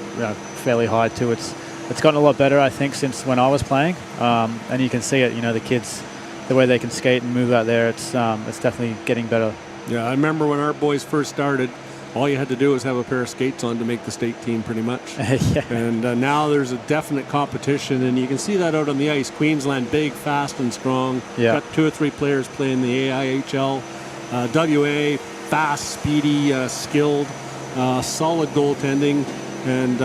fairly high too. It's gotten a lot better, I think, since when I was playing, and you can see it. The kids, the way they can skate and move out there, it's definitely getting better. Yeah, I remember when our boys first started, all you had to do was have a pair of skates on to make the state team, pretty much. Yeah. And now there's a definite competition, and you can see that out on the ice. Queensland, big, fast, and strong. Yeah. Got 2 or 3 players playing the AIHL. WA, fast, speedy, skilled, solid goaltending. And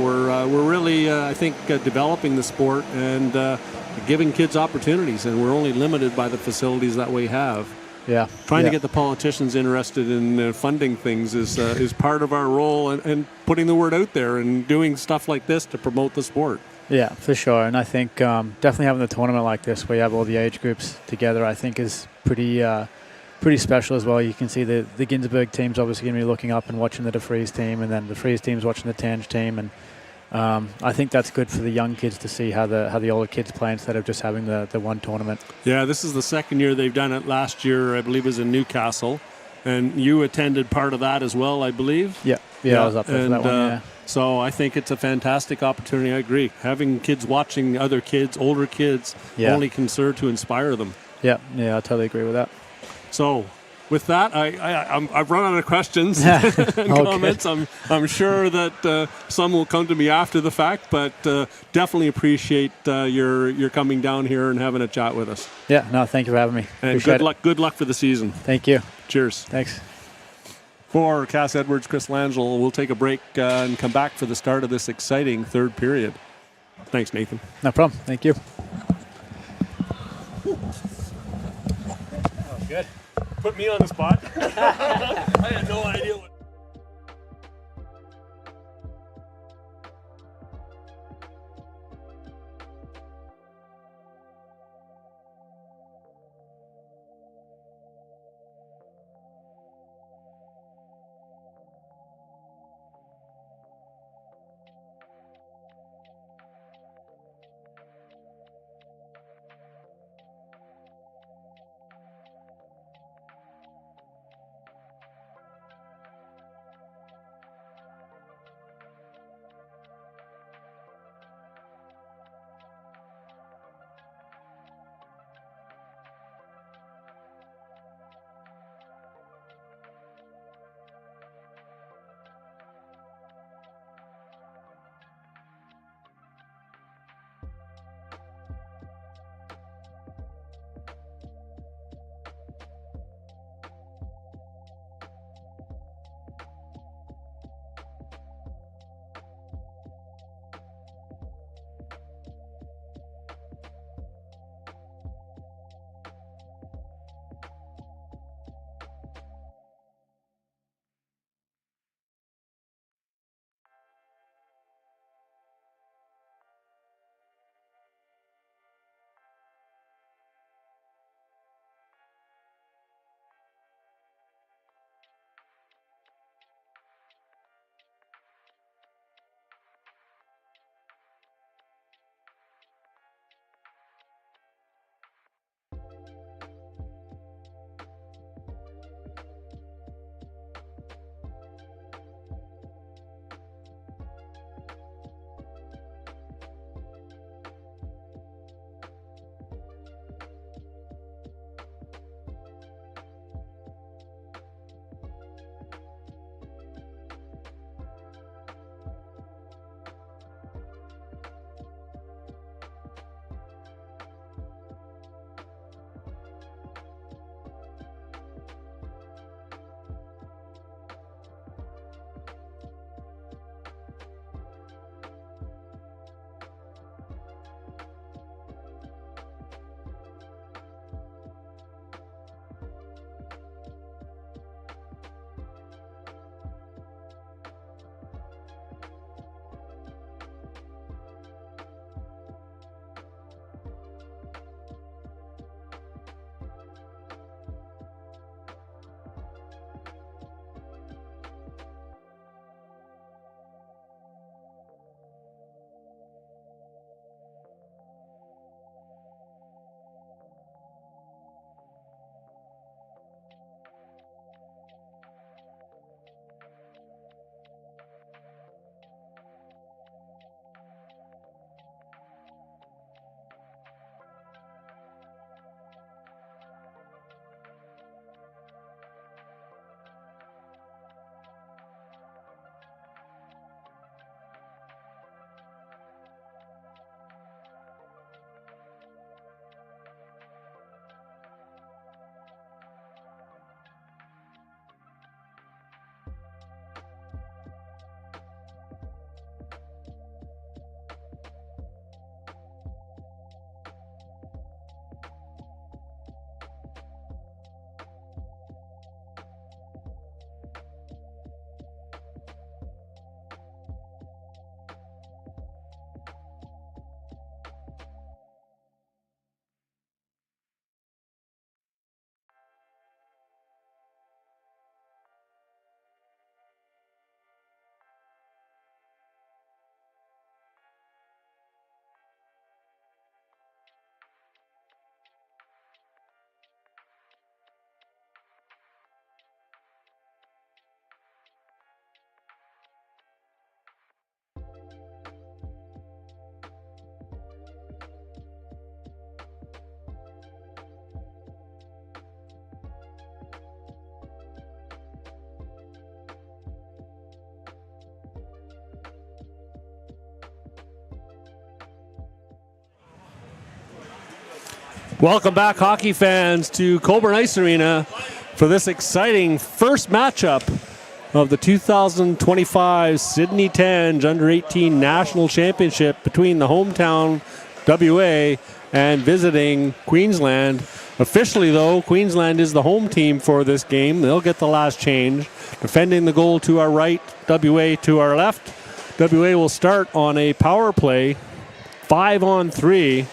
we're really, I think, developing the sport and giving kids opportunities, and we're only limited by the facilities that we have. Yeah. Trying to get the politicians interested in funding things is part of our role, and putting the word out there and doing stuff like this to promote the sport. Yeah, for sure. And I think definitely having a tournament like this where you have all the age groups together, I think is pretty special as well. You can see the Ginsberg team's obviously going to be looking up and watching the DeFries team, and then the Freeze team's watching the TANGE team, and I think that's good for the young kids to see how the older kids play instead of just having the one tournament. Yeah, this is the second year they've done it. Last year, I believe, was in Newcastle, and you attended part of that as well, I believe. Yeah, I was up there for that one. Yeah. So I think it's a fantastic opportunity. I agree. Having kids watching other kids, older kids, only can serve to inspire them. Yeah, I totally agree with that. So, with that, I've run out of questions and comments. I'm sure that some will come to me after the fact, but definitely appreciate your coming down here and having a chat with us. Yeah, no, thank you for having me. And good luck. Good luck for the season. Thank you. Cheers. Thanks. For Cass Edwards, Chris Langell, we'll take a break and come back for the start of this exciting third period. Thanks, Nathan. No problem. Thank you. Good. Put me on the spot. I had no idea what. Welcome back, hockey fans, to Cockburn Ice Arena for this exciting first matchup of the 2025 Sydney TANGE Under-18 National Championship between the hometown WA and visiting Queensland. Officially, though, Queensland is the home team for this game. They'll get the last change. Defending the goal to our right, WA to our left. WA will start on a power play, 5-on-3.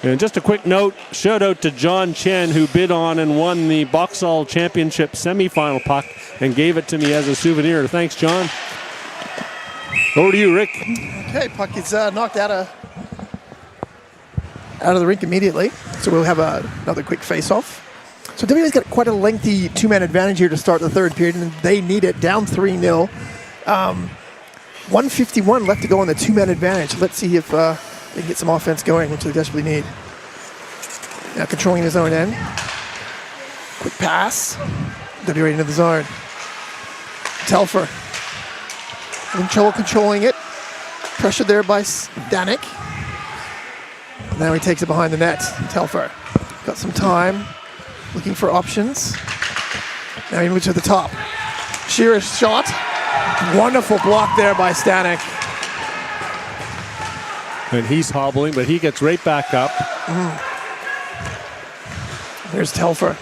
And just a quick note, shout out to John Chen, who bid on and won the Boxall Championship semifinal puck and gave it to me as a souvenir. Thanks, John. Over to you, Rick. Okay, puck is knocked out of the rink immediately. So we'll have another quick face-off. So WA's got quite a lengthy two-man advantage here to start the third period, and they need it, down 3-0. 1:51 left to go on the two-man advantage. Let's see if they can get some offense going, which they desperately need. Now controlling his own end. Quick pass. WA into the zone. Telfer. Having trouble controlling it. Pressure there by Stanek. Now he takes it behind the net. Telfer got some time. Looking for options. Now he moves to the top. Shearer's shot. Wonderful block there by Stanek. And he's hobbling, but he gets right back up. There's Telfer.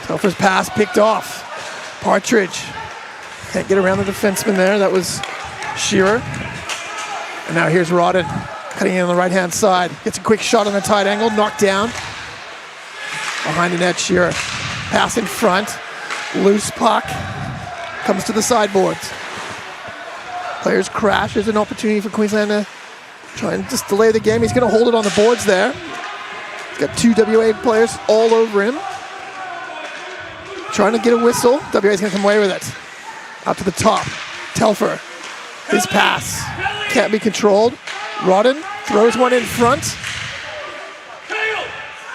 Telfer's pass picked off. Partridge can't get around the defenseman there. That was Shearer. And now here's Rodden cutting in on the right-hand side. Gets a quick shot on a tight angle, knocked down. Behind the net, Shearer. Pass in front. Loose puck. Comes to the sideboards. Players crash. There's an opportunity for Queensland to try and just delay the game. He's going to hold it on the boards there. He's got two WA players all over him. Trying to get a whistle. WA's going to come away with it. Out to the top. Telfer. His pass. Can't be controlled. Rodden throws one in front.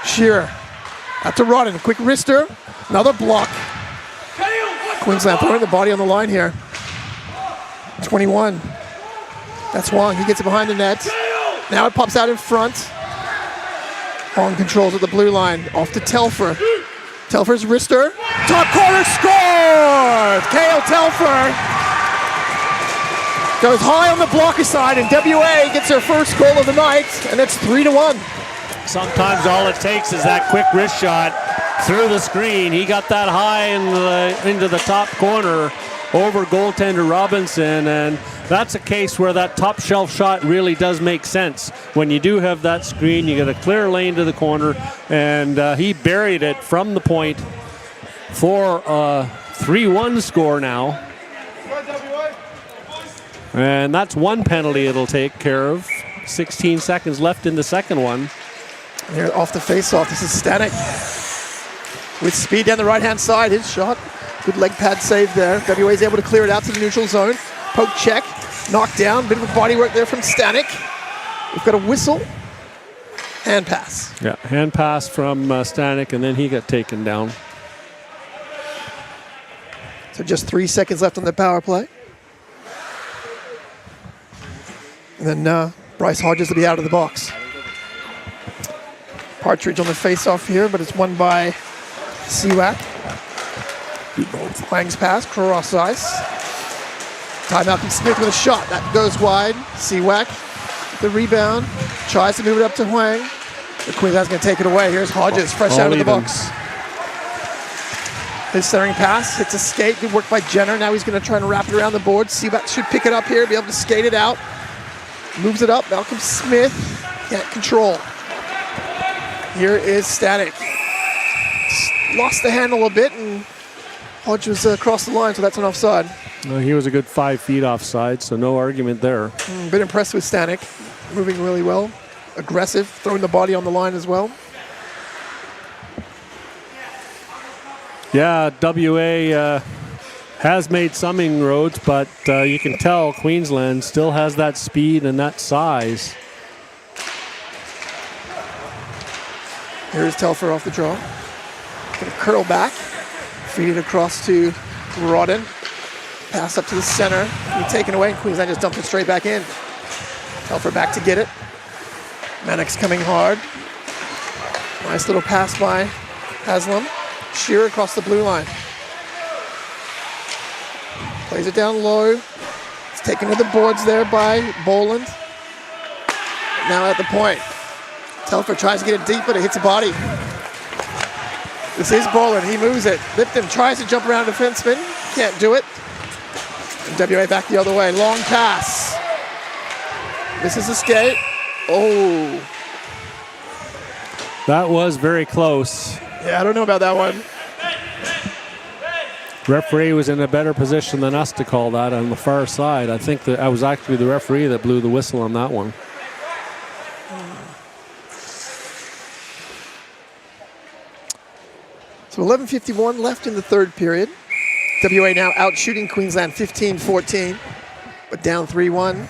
Shearer. Out to Rodden. Quick wrister. Another block. Queensland throwing the body on the line here. 21. That's Wong. He gets it behind the net. Now it pops out in front. Wong controls at the blue line. Off to Telfer. Telfer's wrister. Top corner scored! Cale Telfer goes high on the blocker side, and WA gets their first goal of the night, and it's 3-1. Sometimes all it takes is that quick wrist shot through the screen. He got that high into the top corner over goaltender Robinson, and that's a case where that top shelf shot really does make sense. When you do have that screen, you get a clear lane to the corner, and he buried it from the point for a 3-1 score now. And that's one penalty it'll take care of. 16 seconds left in the second one. Here off the face-off, this is Stanek with speed down the right-hand side. His shot, good leg pad save there. WA is able to clear it out to the neutral zone. Poke check, knocked down, bit of a body work there from Stanek. We've got a whistle, hand pass. Yeah, hand pass from Stanek, and then he got taken down. So just 3 seconds left on the power play. And then Bryce Hodges will be out of the box. Partridge on the face-off here, but it's won by Seawack. Huang's pass, cross ice. Ty Malcolm Smith with a shot. That goes wide. Seawack, the rebound. Tries to move it up to Huang. The Queensland's going to take it away. Here's Hodges, fresh out of the box. His centering pass, hits a skate. Good work by Jenner. Now he's going to try and wrap it around the board. Seawack should pick it up here, be able to skate it out. Moves it up. Malcolm Smith can't control. Here is Stanek. Lost the handle a bit, and Hodge was across the line, so that's an offside. Well, he was a good 5 feet offside, so no argument there. Been impressed with Stanek. Moving really well. Aggressive, throwing the body on the line as well. Yeah, WA has made some inroads, but you can tell Queensland still has that speed and that size. Here's Telfer off the draw. Gonna curl back, feed it across to Rodden. Pass up to the center, be taken away, and Queensland just dumped it straight back in. Telfer back to get it. Mannix coming hard. Nice little pass by Haslam. Shearer across the blue line. Plays it down low. It's taken to the boards there by Boland. Now at the point. Telfer tries to get it deep, but it hits a body. This is Boland. He moves it. Lipton tries to jump around defenseman. Can't do it. And WA back the other way. Long pass. This is a skate. Oh. That was very close. Yeah, I don't know about that one. Referee was in a better position than us to call that on the far side. I think that I was actually the referee that blew the whistle on that one. So 11:51 left in the third period. WA now out shooting Queensland 15-14, but down 3-1.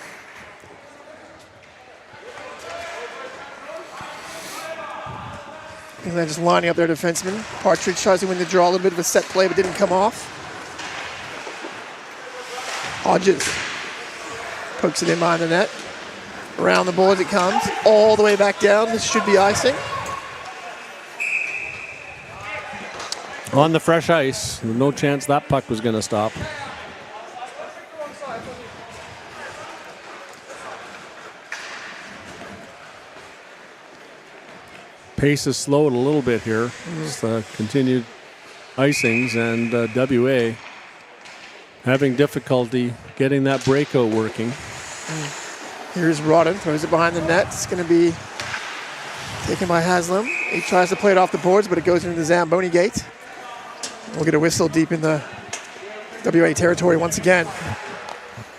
Queensland just lining up their defensemen. Partridge tries to win the draw, a little bit of a set play, but didn't come off. Hodges pokes it in behind the net. Around the boards it comes, all the way back down. This should be icing. On the fresh ice, no chance that puck was going to stop. Pace is slowed a little bit here. It's continued icings, and WA having difficulty getting that breakout working. Here's Rodden, throws it behind the net. It's going to be taken by Haslam. He tries to play it off the boards, but it goes into the Zamboni gate. We'll get a whistle deep in the WA territory once again.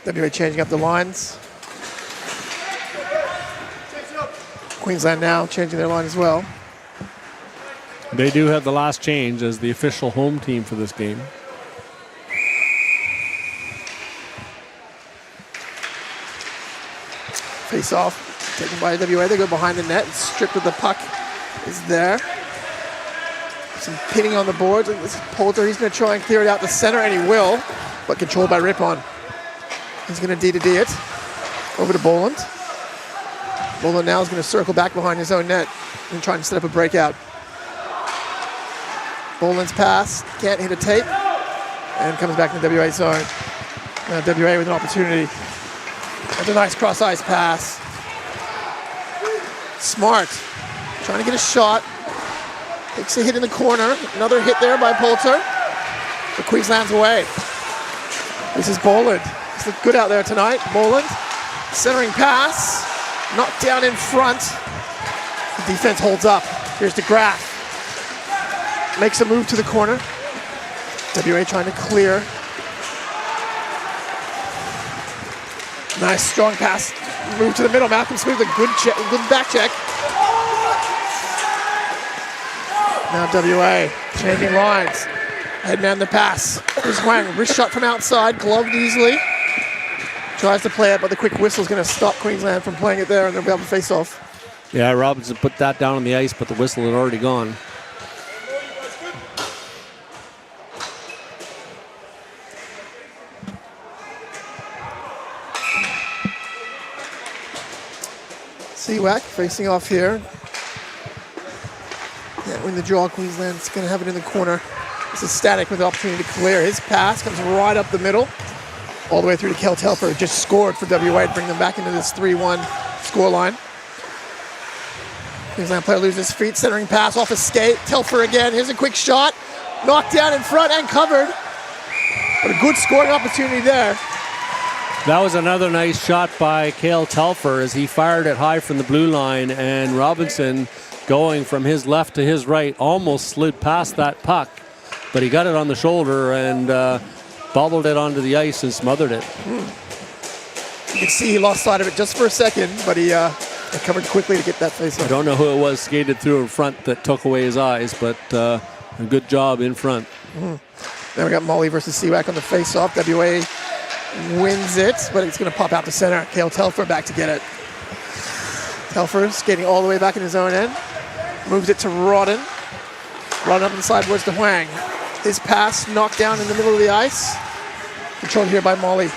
WA changing up the lines. Queensland now changing their line as well. They do have the last change as the official home team for this game. Face off, taken by WA. They go behind the net. Stripped of the puck is there. Some pinning on the boards. This is Poulter. He's going to try and clear it out the center, and he will, but controlled by Rippon. He's going to D-to-D it. Over to Boland. Boland now is going to circle back behind his own net and try and set up a breakout. Boland's pass, can't hit a tape, and comes back in the WA zone. WA with an opportunity. That's a nice cross-ice pass. Smart, trying to get a shot. Takes a hit in the corner. Another hit there by Poulter. But Queensland's away. This is Boland. He's looked good out there tonight. Boland, centering pass. Knocked down in front. The defense holds up. Here's DeGraff. Makes a move to the corner. WA trying to clear. Nice strong pass. Move to the middle. Malcolm Smith, a good back check. Now WA changing lines. Headman the pass. Here's Huang. Wrist shot from outside. Gloved easily. Tries to play it, but the quick whistle is going to stop Queensland from playing it there, and they'll be able to face off. Yeah, Robinson put that down on the ice, but the whistle had already gone. Seawack facing off here. Can't win the draw. Queensland's going to have it in the corner. This is Static with the opportunity to clear. His pass comes right up the middle, all the way through to Kel Telfer. Just scored for WA to bring them back into this 3-1 scoreline. Queensland player loses feet, centering pass off a skate. Telfer again. Here's a quick shot. Knocked down in front and covered. But a good scoring opportunity there. That was another nice shot by Cale Telfer as he fired it high from the blue line, and Robinson, going from his left to his right, almost slid past that puck, but he got it on the shoulder and bobbled it onto the ice and smothered it. You can see he lost sight of it just for a second, but he recovered quickly to get that face off. I don't know who it was skated through in front that took away his eyes, but a good job in front. Then we got Molly versus Seawack on the face-off. WA wins it, but it's going to pop out to center. Cale Telfer back to get it. Telfer skating all the way back in his own end. Moves it to Rodden. Rodden up inside towards to Huang. His pass knocked down in the middle of the ice. Controlled here by Molly.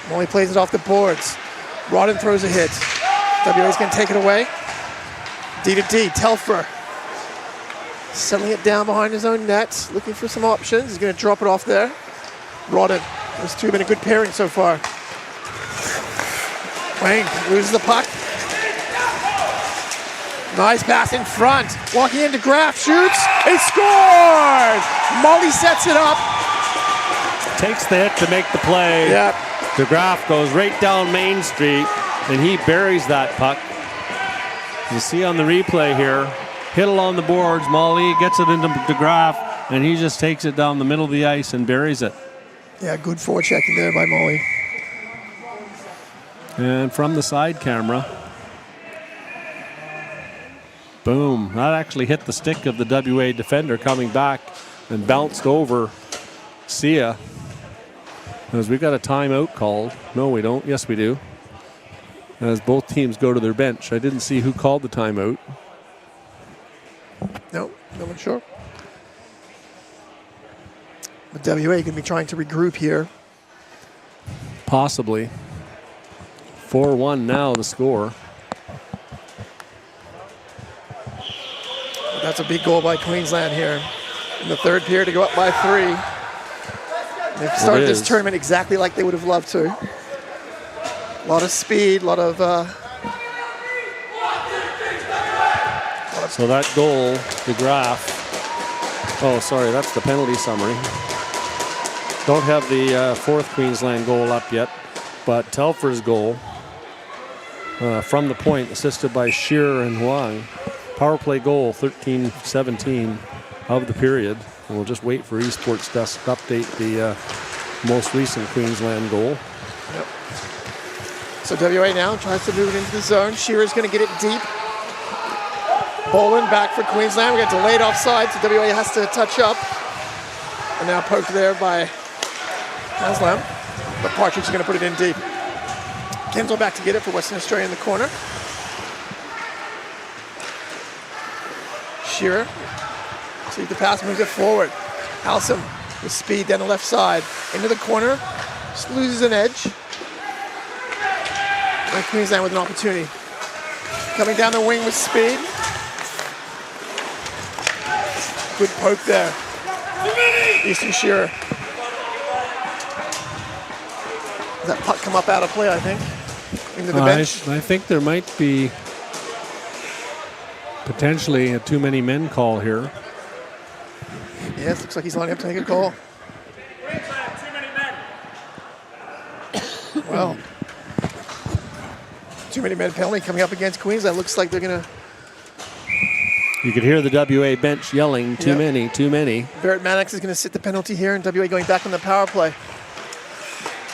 Molly plays it off the boards. Rodden throws a hit. WA's going to take it away. D to D, Telfer. Settling it down behind his own net, looking for some options. He's going to drop it off there. Rodden. Those two have been a good pairing so far. Wang loses the puck. Nice pass in front. Walking into Graf, shoots. He scored! Molly sets it up. Takes the hit to make the play. Yep. DeGraff goes right down Main Street, and he buries that puck. You see on the replay here, hit along the boards. Molly gets it into DeGraff, and he just takes it down the middle of the ice and buries it. Yeah, good forechecking there by Molly. And from the side camera, boom. That actually hit the stick of the WA defender coming back and bounced over Sia. As we got a timeout called. No, we don't. Yes, we do. As both teams go to their bench. I didn't see who called the timeout. No one sure. But WA can be trying to regroup here. Possibly. 4-1 now, the score. That's a big goal by Queensland here in the third period to go up by 3. They've started this tournament exactly like they would have loved to. A lot of speed, a lot of... So that goal, DeGraff. Oh, sorry, that's the penalty summary. Don't have the fourth Queensland goal up yet, but Telfer's goal from the point, assisted by Shearer and Huang. Power play goal, 13-17 of the period. And we'll just wait for Esports Desk to update the most recent Queensland goal. Yep. So WA now tries to move it into the zone. Shearer's going to get it deep. Boland back for Queensland. We got delayed offside, so WA has to touch up. And now poked there by Haslam. But Partridge is going to put it in deep. Kendall back to get it for Western Australia in the corner. Shearer. See if the pass moves it forward. Halsam with speed down the left side. Into the corner. Just loses an edge. And Queensland with an opportunity. Coming down the wing with speed. Good poke there. Easton Shearer. Does that puck come up out of play, I think? Into the bench? I think there might be potentially a too many men call here. Yes, looks like he's lining up to make a call. Well, too many men penalty coming up against Queensland. Looks like they're going to... You could hear the WA bench yelling, too many, too many. Barrett Mannix is going to sit the penalty here, and WA going back on the power play.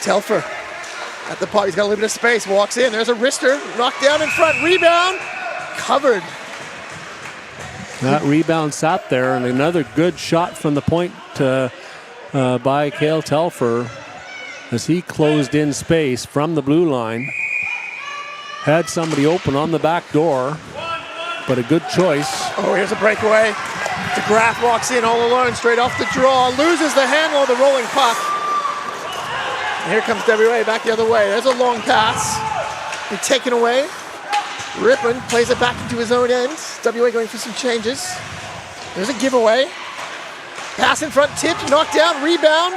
Telfer at the pot. He's got a little bit of space. Walks in. There's a wrister. Knocked down in front. Rebound. Covered. That rebound sat there, and another good shot from the point by Cale Telfer as he closed in space from the blue line. Had somebody open on the back door, but a good choice. Oh, here's a breakaway. DeGraff walks in all alone, straight off the draw. Loses the handle of the rolling puck. And here comes WA back the other way. There's a long pass. Be taken away. Rippon plays it back into his own end. WA going for some changes. There's a giveaway. Pass in front, tipped, knocked down, rebound.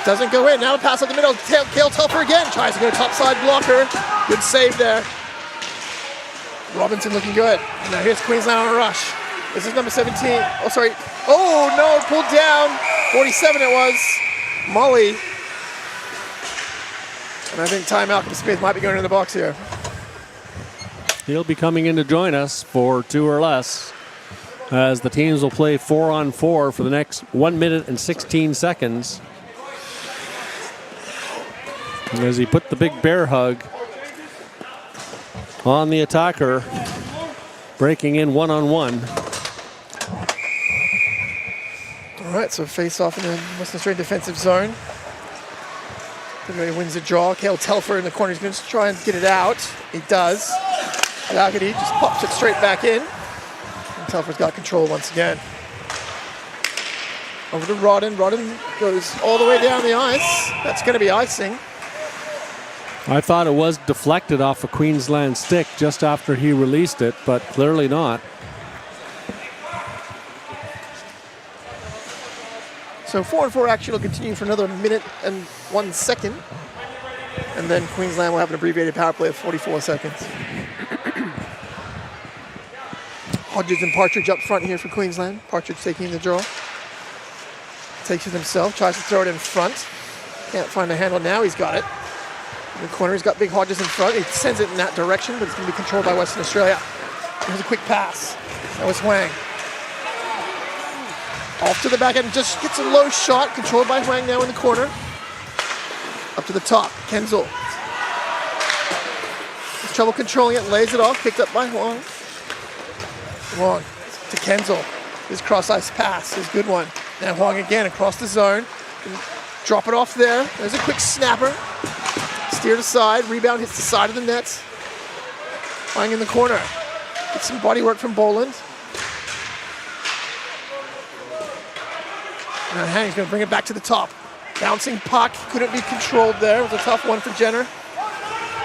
Doesn't go in. Now a pass up the middle. Cale Telfer again. Tries to go topside blocker. Good save there. Robinson looking good. Now here's Queensland on a rush. This is number 17. Oh, sorry. Oh, no, pulled down. 47 it was. Molly. And I think Ty Malcolm Smith might be going in the box here. He'll be coming in to join us for 2 or less, as the teams will play 4-on-4 for the next 1 minute and 16 seconds. As he put the big bear hug on the attacker, breaking in 1-on-1. All right, so face off in the Western Australian defensive zone. Everybody wins the draw. Cale Telfer in the corner. He's going to try and get it out. He does. Laugherty just pops it straight back in. And Telfer's got control once again. Over to Rodden. Rodden goes all the way down the ice. That's going to be icing. I thought it was deflected off a Queensland stick just after he released it, but clearly not. So 4-on-4 action will continue for another minute and 1 second. And then Queensland will have an abbreviated power play of 44 seconds. Hodges and Partridge up front here for Queensland. Partridge taking the draw. Takes it himself, tries to throw it in front. Can't find the handle now, he's got it. In the corner, he's got big Hodges in front. He sends it in that direction, but it's going to be controlled by Western Australia. Here's a quick pass. That was Huang. Off to the back end, just gets a low shot, controlled by Huang now in the corner. Up to the top, Kenzel. Has trouble controlling it, lays it off, picked up by Huang. Huang to Kenzel. His cross ice pass is a good one. Now Huang again across the zone. Drop it off there. There's a quick snapper. Steered aside, rebound hits the side of the net. Huang in the corner. Gets some body work from Boland. Now Hang's going to bring it back to the top. Bouncing puck, couldn't be controlled there. It was a tough one for Jenner.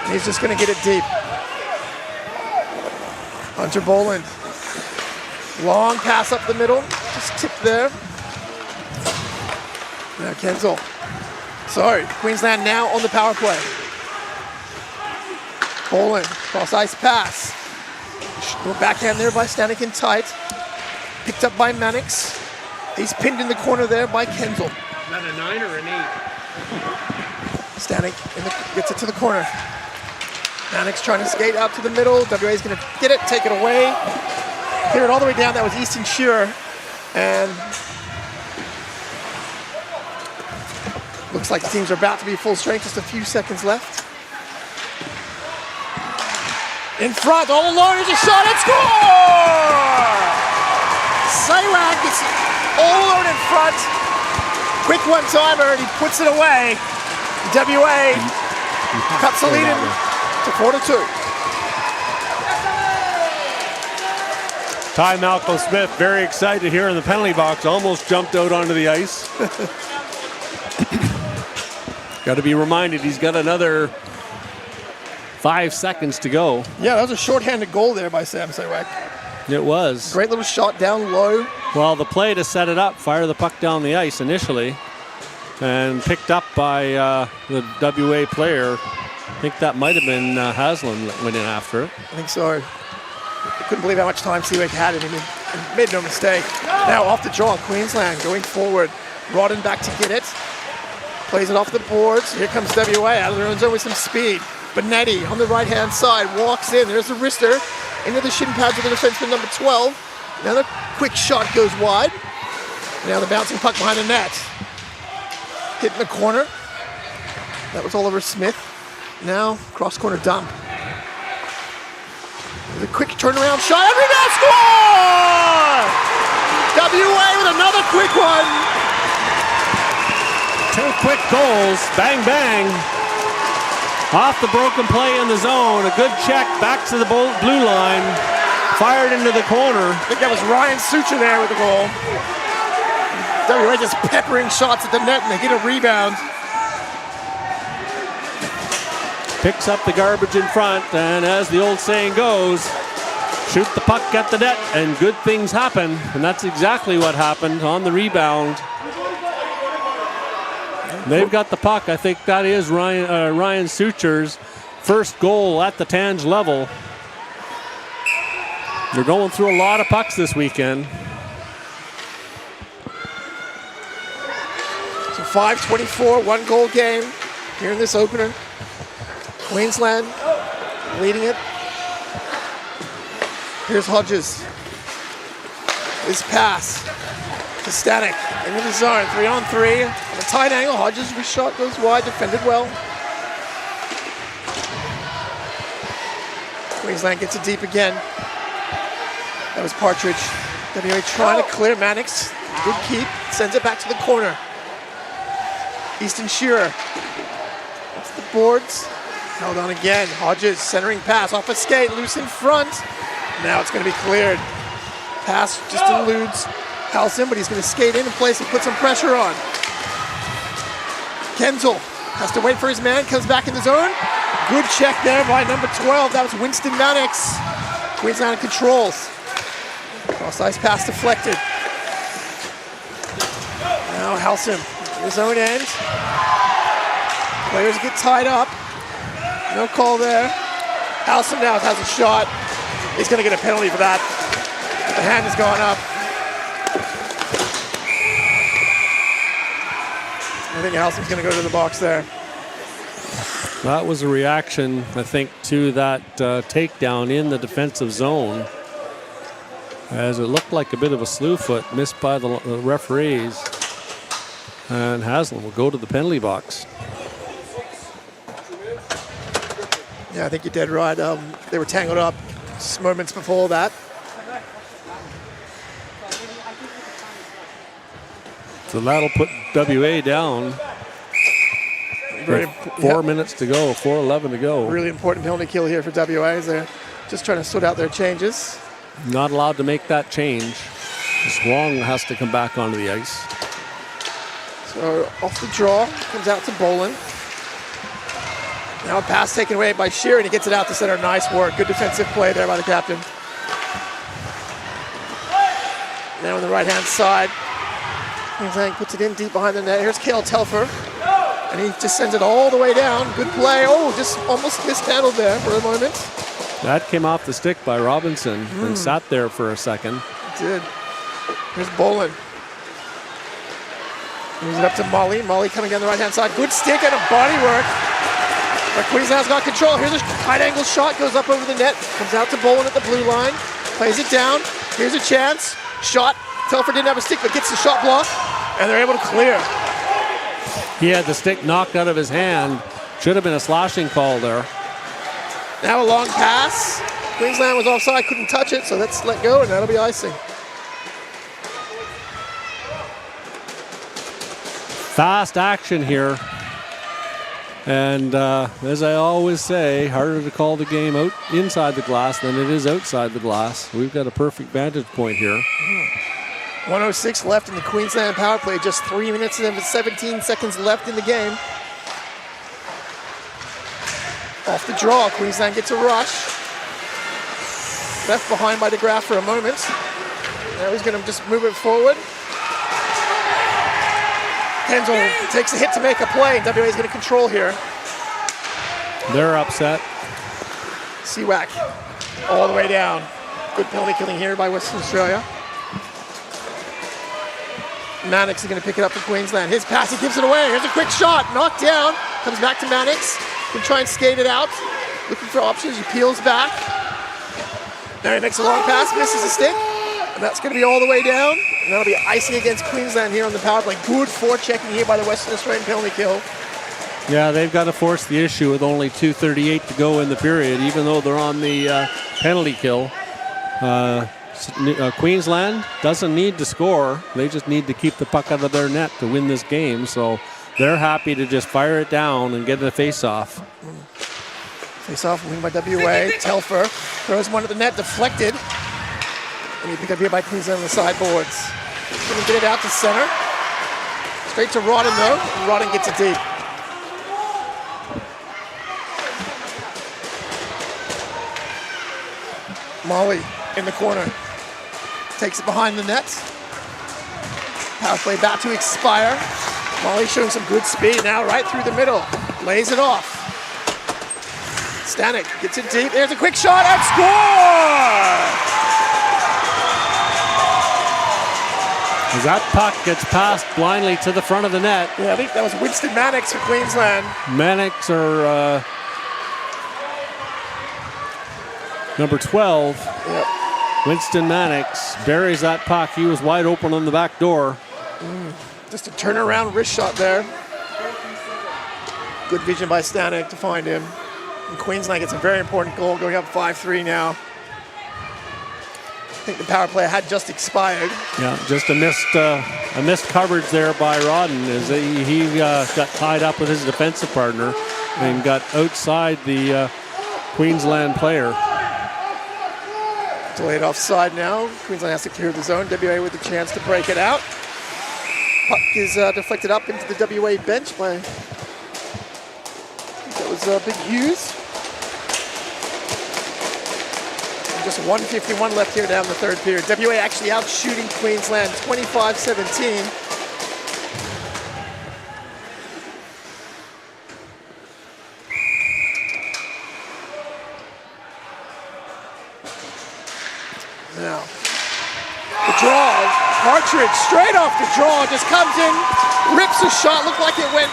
And he's just going to get it deep. Hunter Boland. Long pass up the middle, just tipped there. Now Kenzel. Sorry, Queensland now on the power play. Boland, cross ice pass. Little backhand there by Stanek in tight. Picked up by Mannix. He's pinned in the corner there by Kenzel. Is that a 9 or an 8? Stanek gets it to the corner. Mannix trying to skate out to the middle. WA's going to get it, take it away. Clear it all the way down. That was Easton Shearer. And looks like the teams are about to be full strength. Just a few seconds left. In front, all alone, here's a shot and score! Saywag gets all alone in front. Quick one-timer, and he puts it away. WA cuts the lead to 4-2. Ty Malcolm Smith, very excited here in the penalty box, almost jumped out onto the ice. Got to be reminded he's got another 5 seconds to go. Yeah, that was a shorthanded goal there by Sam Saywag. It was. Great little shot down low. Well, the play to set it up, fire the puck down the ice initially, and picked up by the WA player. I think that might have been Haslam that went in after it. I think so. I couldn't believe how much time Seaweg had in him and made no mistake. Now off the draw, Queensland going forward. Rodden back to get it. Plays it off the boards. Here comes WA out of their own zone with some speed. Benetti on the right-hand side walks in. There's the wrister into the shin pads of the defenseman number 12. Another quick shot goes wide. Now the bouncing puck behind the net. Hit in the corner. That was Oliver Smith. Now cross-corner dump. With a quick turnaround shot, and rebound score! WA with another quick one. 2 quick goals, bang, bang. Off the broken play in the zone, a good check back to the blue line, fired into the corner. I think that was Ryan Sucher there with the goal. WA just peppering shots at the net, and they get a rebound. Picks up the garbage in front, and as the old saying goes, shoot the puck at the net, and good things happen. And that's exactly what happened on the rebound. They've got the puck. I think that is Ryan Sucher's first goal at the TANGE level. They're going through a lot of pucks this weekend. So 5:24, 1-goal game here in this opener. Queensland leading it. Here's Hodges. His pass to Stanek into the zone. 3-on-3 on a tight angle. Hodges' shot goes wide, defended well. Queensland gets it deep again. That was Partridge. WA trying to clear Mannix. Good keep. Sends it back to the corner. Easton Shearer. Off the boards. Held on again. Hodges centering pass off a skate, loose in front. Now it's going to be cleared. Pass just eludes Halson, but he's going to skate in place and put some pressure on. Kenzel has to wait for his man, comes back in the zone. good check there by number 12. That was Winston Mannix. Queensland controls. Cross ice pass deflected. Now Halcyon in his own end. Players get tied up. No call there. Halcyon now has a shot. He's going to get a penalty for that. The hand has gone up. I think Halcyon's going to go to the box there. That was a reaction, I think, to that takedown in the defensive zone, as it looked like a bit of a slew foot missed by the referees. And Haslam will go to the penalty box. Yeah, I think you're dead right. They were tangled up just moments before that. So that'll put WA down. Very 4 minutes to go, 4:11 to go. Really important penalty kill here for WA as they're just trying to sort out their changes. Not allowed to make that change. Swong has to come back onto the ice. So off the draw, comes out to Boland. Now a pass taken away by Shear, and he gets it out to center. Nice work. Good defensive play there by the captain. Now on the right-hand side, Queensland puts it in deep behind the net. Here's Cale Telfer, and he just sends it all the way down. Good play. Oh, just almost mishandled there for a moment. That came off the stick by Robinson and sat there for a second. It did. Here's Boland. Moves it up to Molly. Molly coming down the right-hand side. Good stick and a body work. But Queensland's got control. Here's a tight angle shot. Goes up over the net. Comes out to Boland at the blue line. Plays it down. Here's a chance. Shot. Telfer didn't have a stick, but gets the shot block. And they're able to clear. He had the stick knocked out of his hand. Should have been a slashing call there. Now a long pass. Queensland was offside. Couldn't touch it. So let's let go, and that'll be icing. Fast action here. And as I always say, harder to call the game out inside the glass than it is outside the glass. We've got a perfect vantage point here. 1:06 left in the Queensland power play. Just 3 minutes and 17 seconds left in the game. Off the draw, Queensland gets a rush. Left behind by DeGraff for a moment. Now he's going to just move it forward. Kenzel takes a hit to make a play. WA is going to control here. They're upset. Seawack all the way down. Good penalty killing here by Western Australia. Mannix is going to pick it up for Queensland. His pass, he gives it away. Here's a quick shot. Knocked down. Comes back to Mannix. Can try and skate it out. Looking for options. He peels back. Now he makes a long pass. Misses a stick. And that's going to be all the way down. And that'll be icing against Queensland here on the power play. Good forechecking here by the Western Australian penalty kill. Yeah, they've got to force the issue with only 2:38 to go in the period, even though they're on the penalty kill. Queensland doesn't need to score. They just need to keep the puck out of their net to win this game. So they're happy to just fire it down and get a face-off. Face-off win by WA. Telfer throws one at the net, deflected. And he picked up here by Queensland on the sideboards. Going to get it out to center. Straight to Rodden though. And Rodden gets it deep. Molly in the corner. Takes it behind the net. Power play about to expire. Molly showing some good speed now right through the middle. Lays it off. Stanek gets it deep. There's a quick shot and score! As that puck gets passed blindly to the front of the net. Yeah, I think that was Winston Mannix for Queensland. Mannix or number 12. Yep. Winston Mannix buries that puck. He was wide open on the back door. Just a turnaround wrist shot there. Good vision by Stanek to find him. And Queensland gets a very important goal, going up 5-3 now. I think the power play had just expired. Yeah, just a missed coverage there by Rodden as he got tied up with his defensive partner and got outside the Queensland player. Delayed offside now. Queensland has to clear the zone. WA with a chance to break it out. Puck is deflected up into the WA bench by, I think that was Big Hughes. Just 1:51 left here down the third period. WA actually out shooting Queensland 25-17. Now, the draw, Partridge straight off the draw, just comes in, rips a shot, looked like it went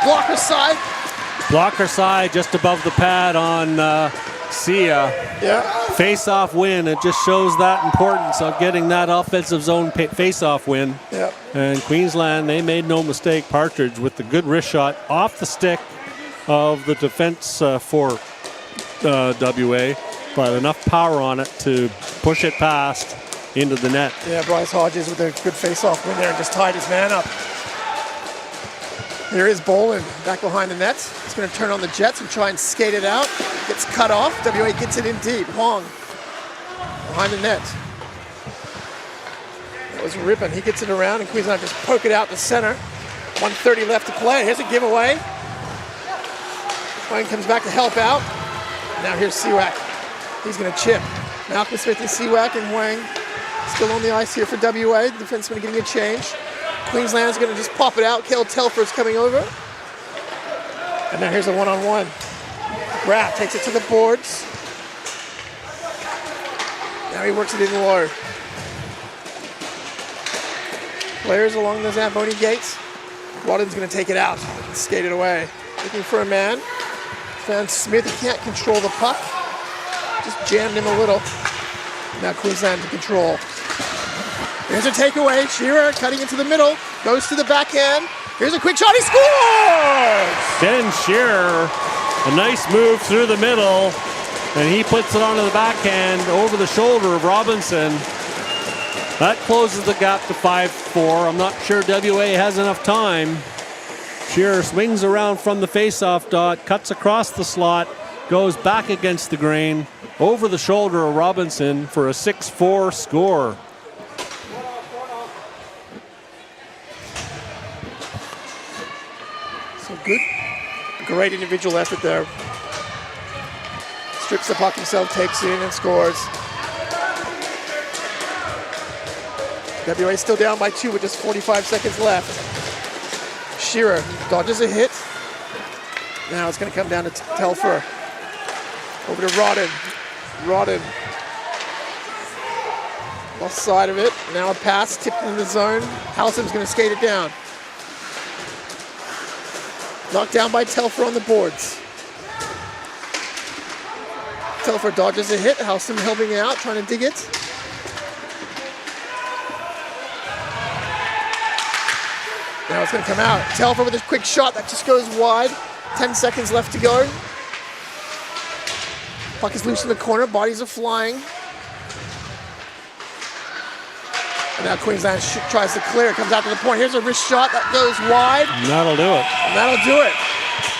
blocker side. Blocker side just above the pad on Sia. Yeah. Face-off win. It just shows that importance of getting that offensive zone face-off win. Yeah. And Queensland, they made no mistake. Partridge with the good wrist shot off the stick of the defense for WA, but enough power on it to push it past into the net. Yeah, Bryce Hodges with a good face-off win there and just tied his man up. Here is Boland back behind the net. He's going to turn on the Jets and try and skate it out. Gets cut off. WA gets it in deep. Huang behind the net. That was Rippon. He gets it around and Queensland just poke it out the center. 1:30 left to play. Here's a giveaway. Huang comes back to help out. Now here's Siwak. He's going to chip. Malcolm Smith and Siwak and Huang still on the ice here for WA. The defenseman getting a change. Queensland's going to just pop it out. Kel Telfer's coming over. And now here's a one-on-one. Graff takes it to the boards. Now he works it in low. Players along the Zamboni gates. Rodden's going to take it out. Skate it away. Looking for a man. Found Smith. He can't control the puck. Just jammed him a little. Now Queensland to control. Here's a takeaway. Shearer cutting into the middle. Goes to the backhand. Here's a quick shot. He scores! Ben Shearer, a nice move through the middle, and he puts it onto the backhand over the shoulder of Robinson. That closes the gap to 5-4. I'm not sure WA has enough time. Shearer swings around from the faceoff dot, cuts across the slot, goes back against the grain, over the shoulder of Robinson for a 6-4 score. So good. Great individual effort there. Strips the puck himself, takes it in and scores. WA still down by 2 with just 45 seconds left. Shearer dodges a hit. Now it's going to come down to Telfer. Over to Rodden. Rodden. Lost side of it. Now a pass tipped in the zone. Halsom's going to skate it down. Knocked down by Telfer on the boards. Telfer dodges a hit. Halsom helping out, trying to dig it. Now it's going to come out. Telfer with a quick shot that just goes wide. 10 seconds left to go. Puck is loose in the corner. Bodies are flying. And now Queensland tries to clear. Comes out to the point. Here's a wrist shot that goes wide. And that'll do it. And that'll do it.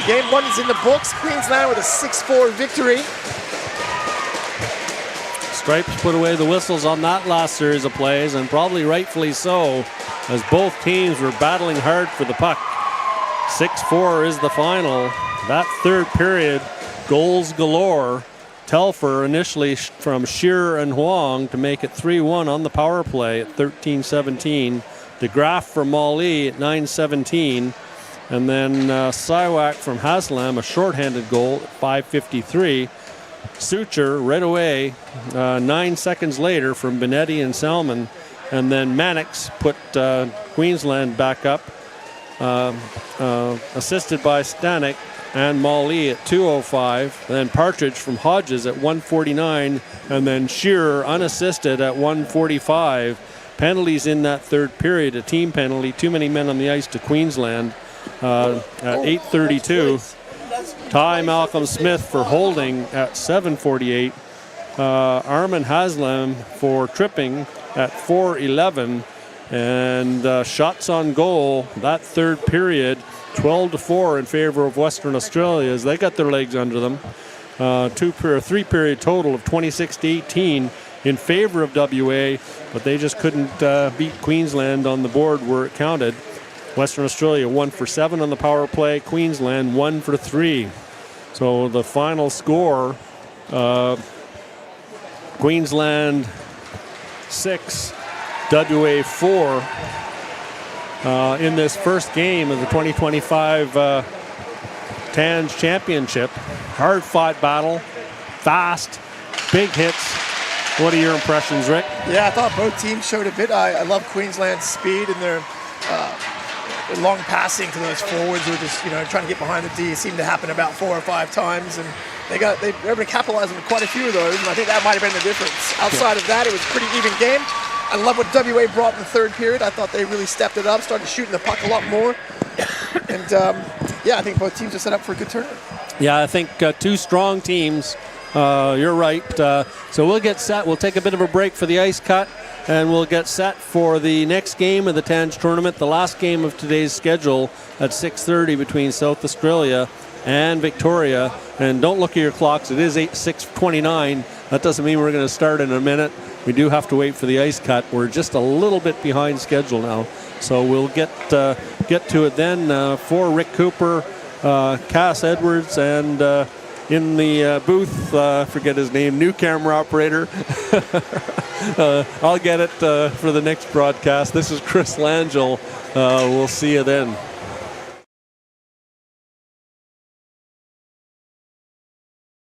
Game 1 is in the books. Queensland with a 6-4 victory. Stripes put away the whistles on that last series of plays, and probably rightfully so, as both teams were battling hard for the puck. 6-4 is the final. That third period, goals galore. Telfer initially from Shearer and Huang to make it 3-1 on the power play at 13-17. DeGraff for Mali at 9-17. And then Siwak from Haslam, a shorthanded goal at 5:53. Suture right away 9 seconds later from Benetti and Salmon. And then Mannix put Queensland back up, assisted by Stanek and Mali at 2:05. Then Partridge from Hodges at 1:49. And then Shearer unassisted at 1:45. Penalties in that third period, a team penalty, too many men on the ice to Queensland at 8:32. Ty Malcolm Smith for holding at 7:48. Armin Haslam for tripping at 4:11. And shots on goal, that third period, 12-4 in favor of Western Australia as they got their legs under them. Three period total of 26-18 in favor of WA, but they just couldn't beat Queensland on the board where it counted. Western Australia 1 for 7 on the power play. Queensland 1 for 3. So the final score Queensland 6, WA 4 in this first game of the 2025 TANGE Championship. Hard-fought battle, fast, big hits. What are your impressions, Rick? Yeah, I thought both teams showed a bit. I love Queensland's speed and their long passing to those forwards who are just trying to get behind the D. It seemed to happen about 4 or 5 times, and they were able to capitalize on quite a few of those, and I think that might have been the difference. Outside of that, it was a pretty even game. I love what WA brought in the third period. I thought they really stepped it up, started shooting the puck a lot more, and I think both teams are set up for a good tournament. Yeah, I think 2 strong teams. You're right. So we'll get set. We'll take a bit of a break for the ice cut, and we'll get set for the next game of the TANGE tournament, the last game of today's schedule at 6:30 between South Australia and Victoria. And don't look at your clocks. It is 6:29. That doesn't mean we're going to start in a minute. We do have to wait for the ice cut. We're just a little bit behind schedule now. So we'll get to it then. For Rick Cooper, Cass Edwards, and in the booth, forget his name, new camera operator. I'll get it for the next broadcast. This is Chris Langell. We'll see you then.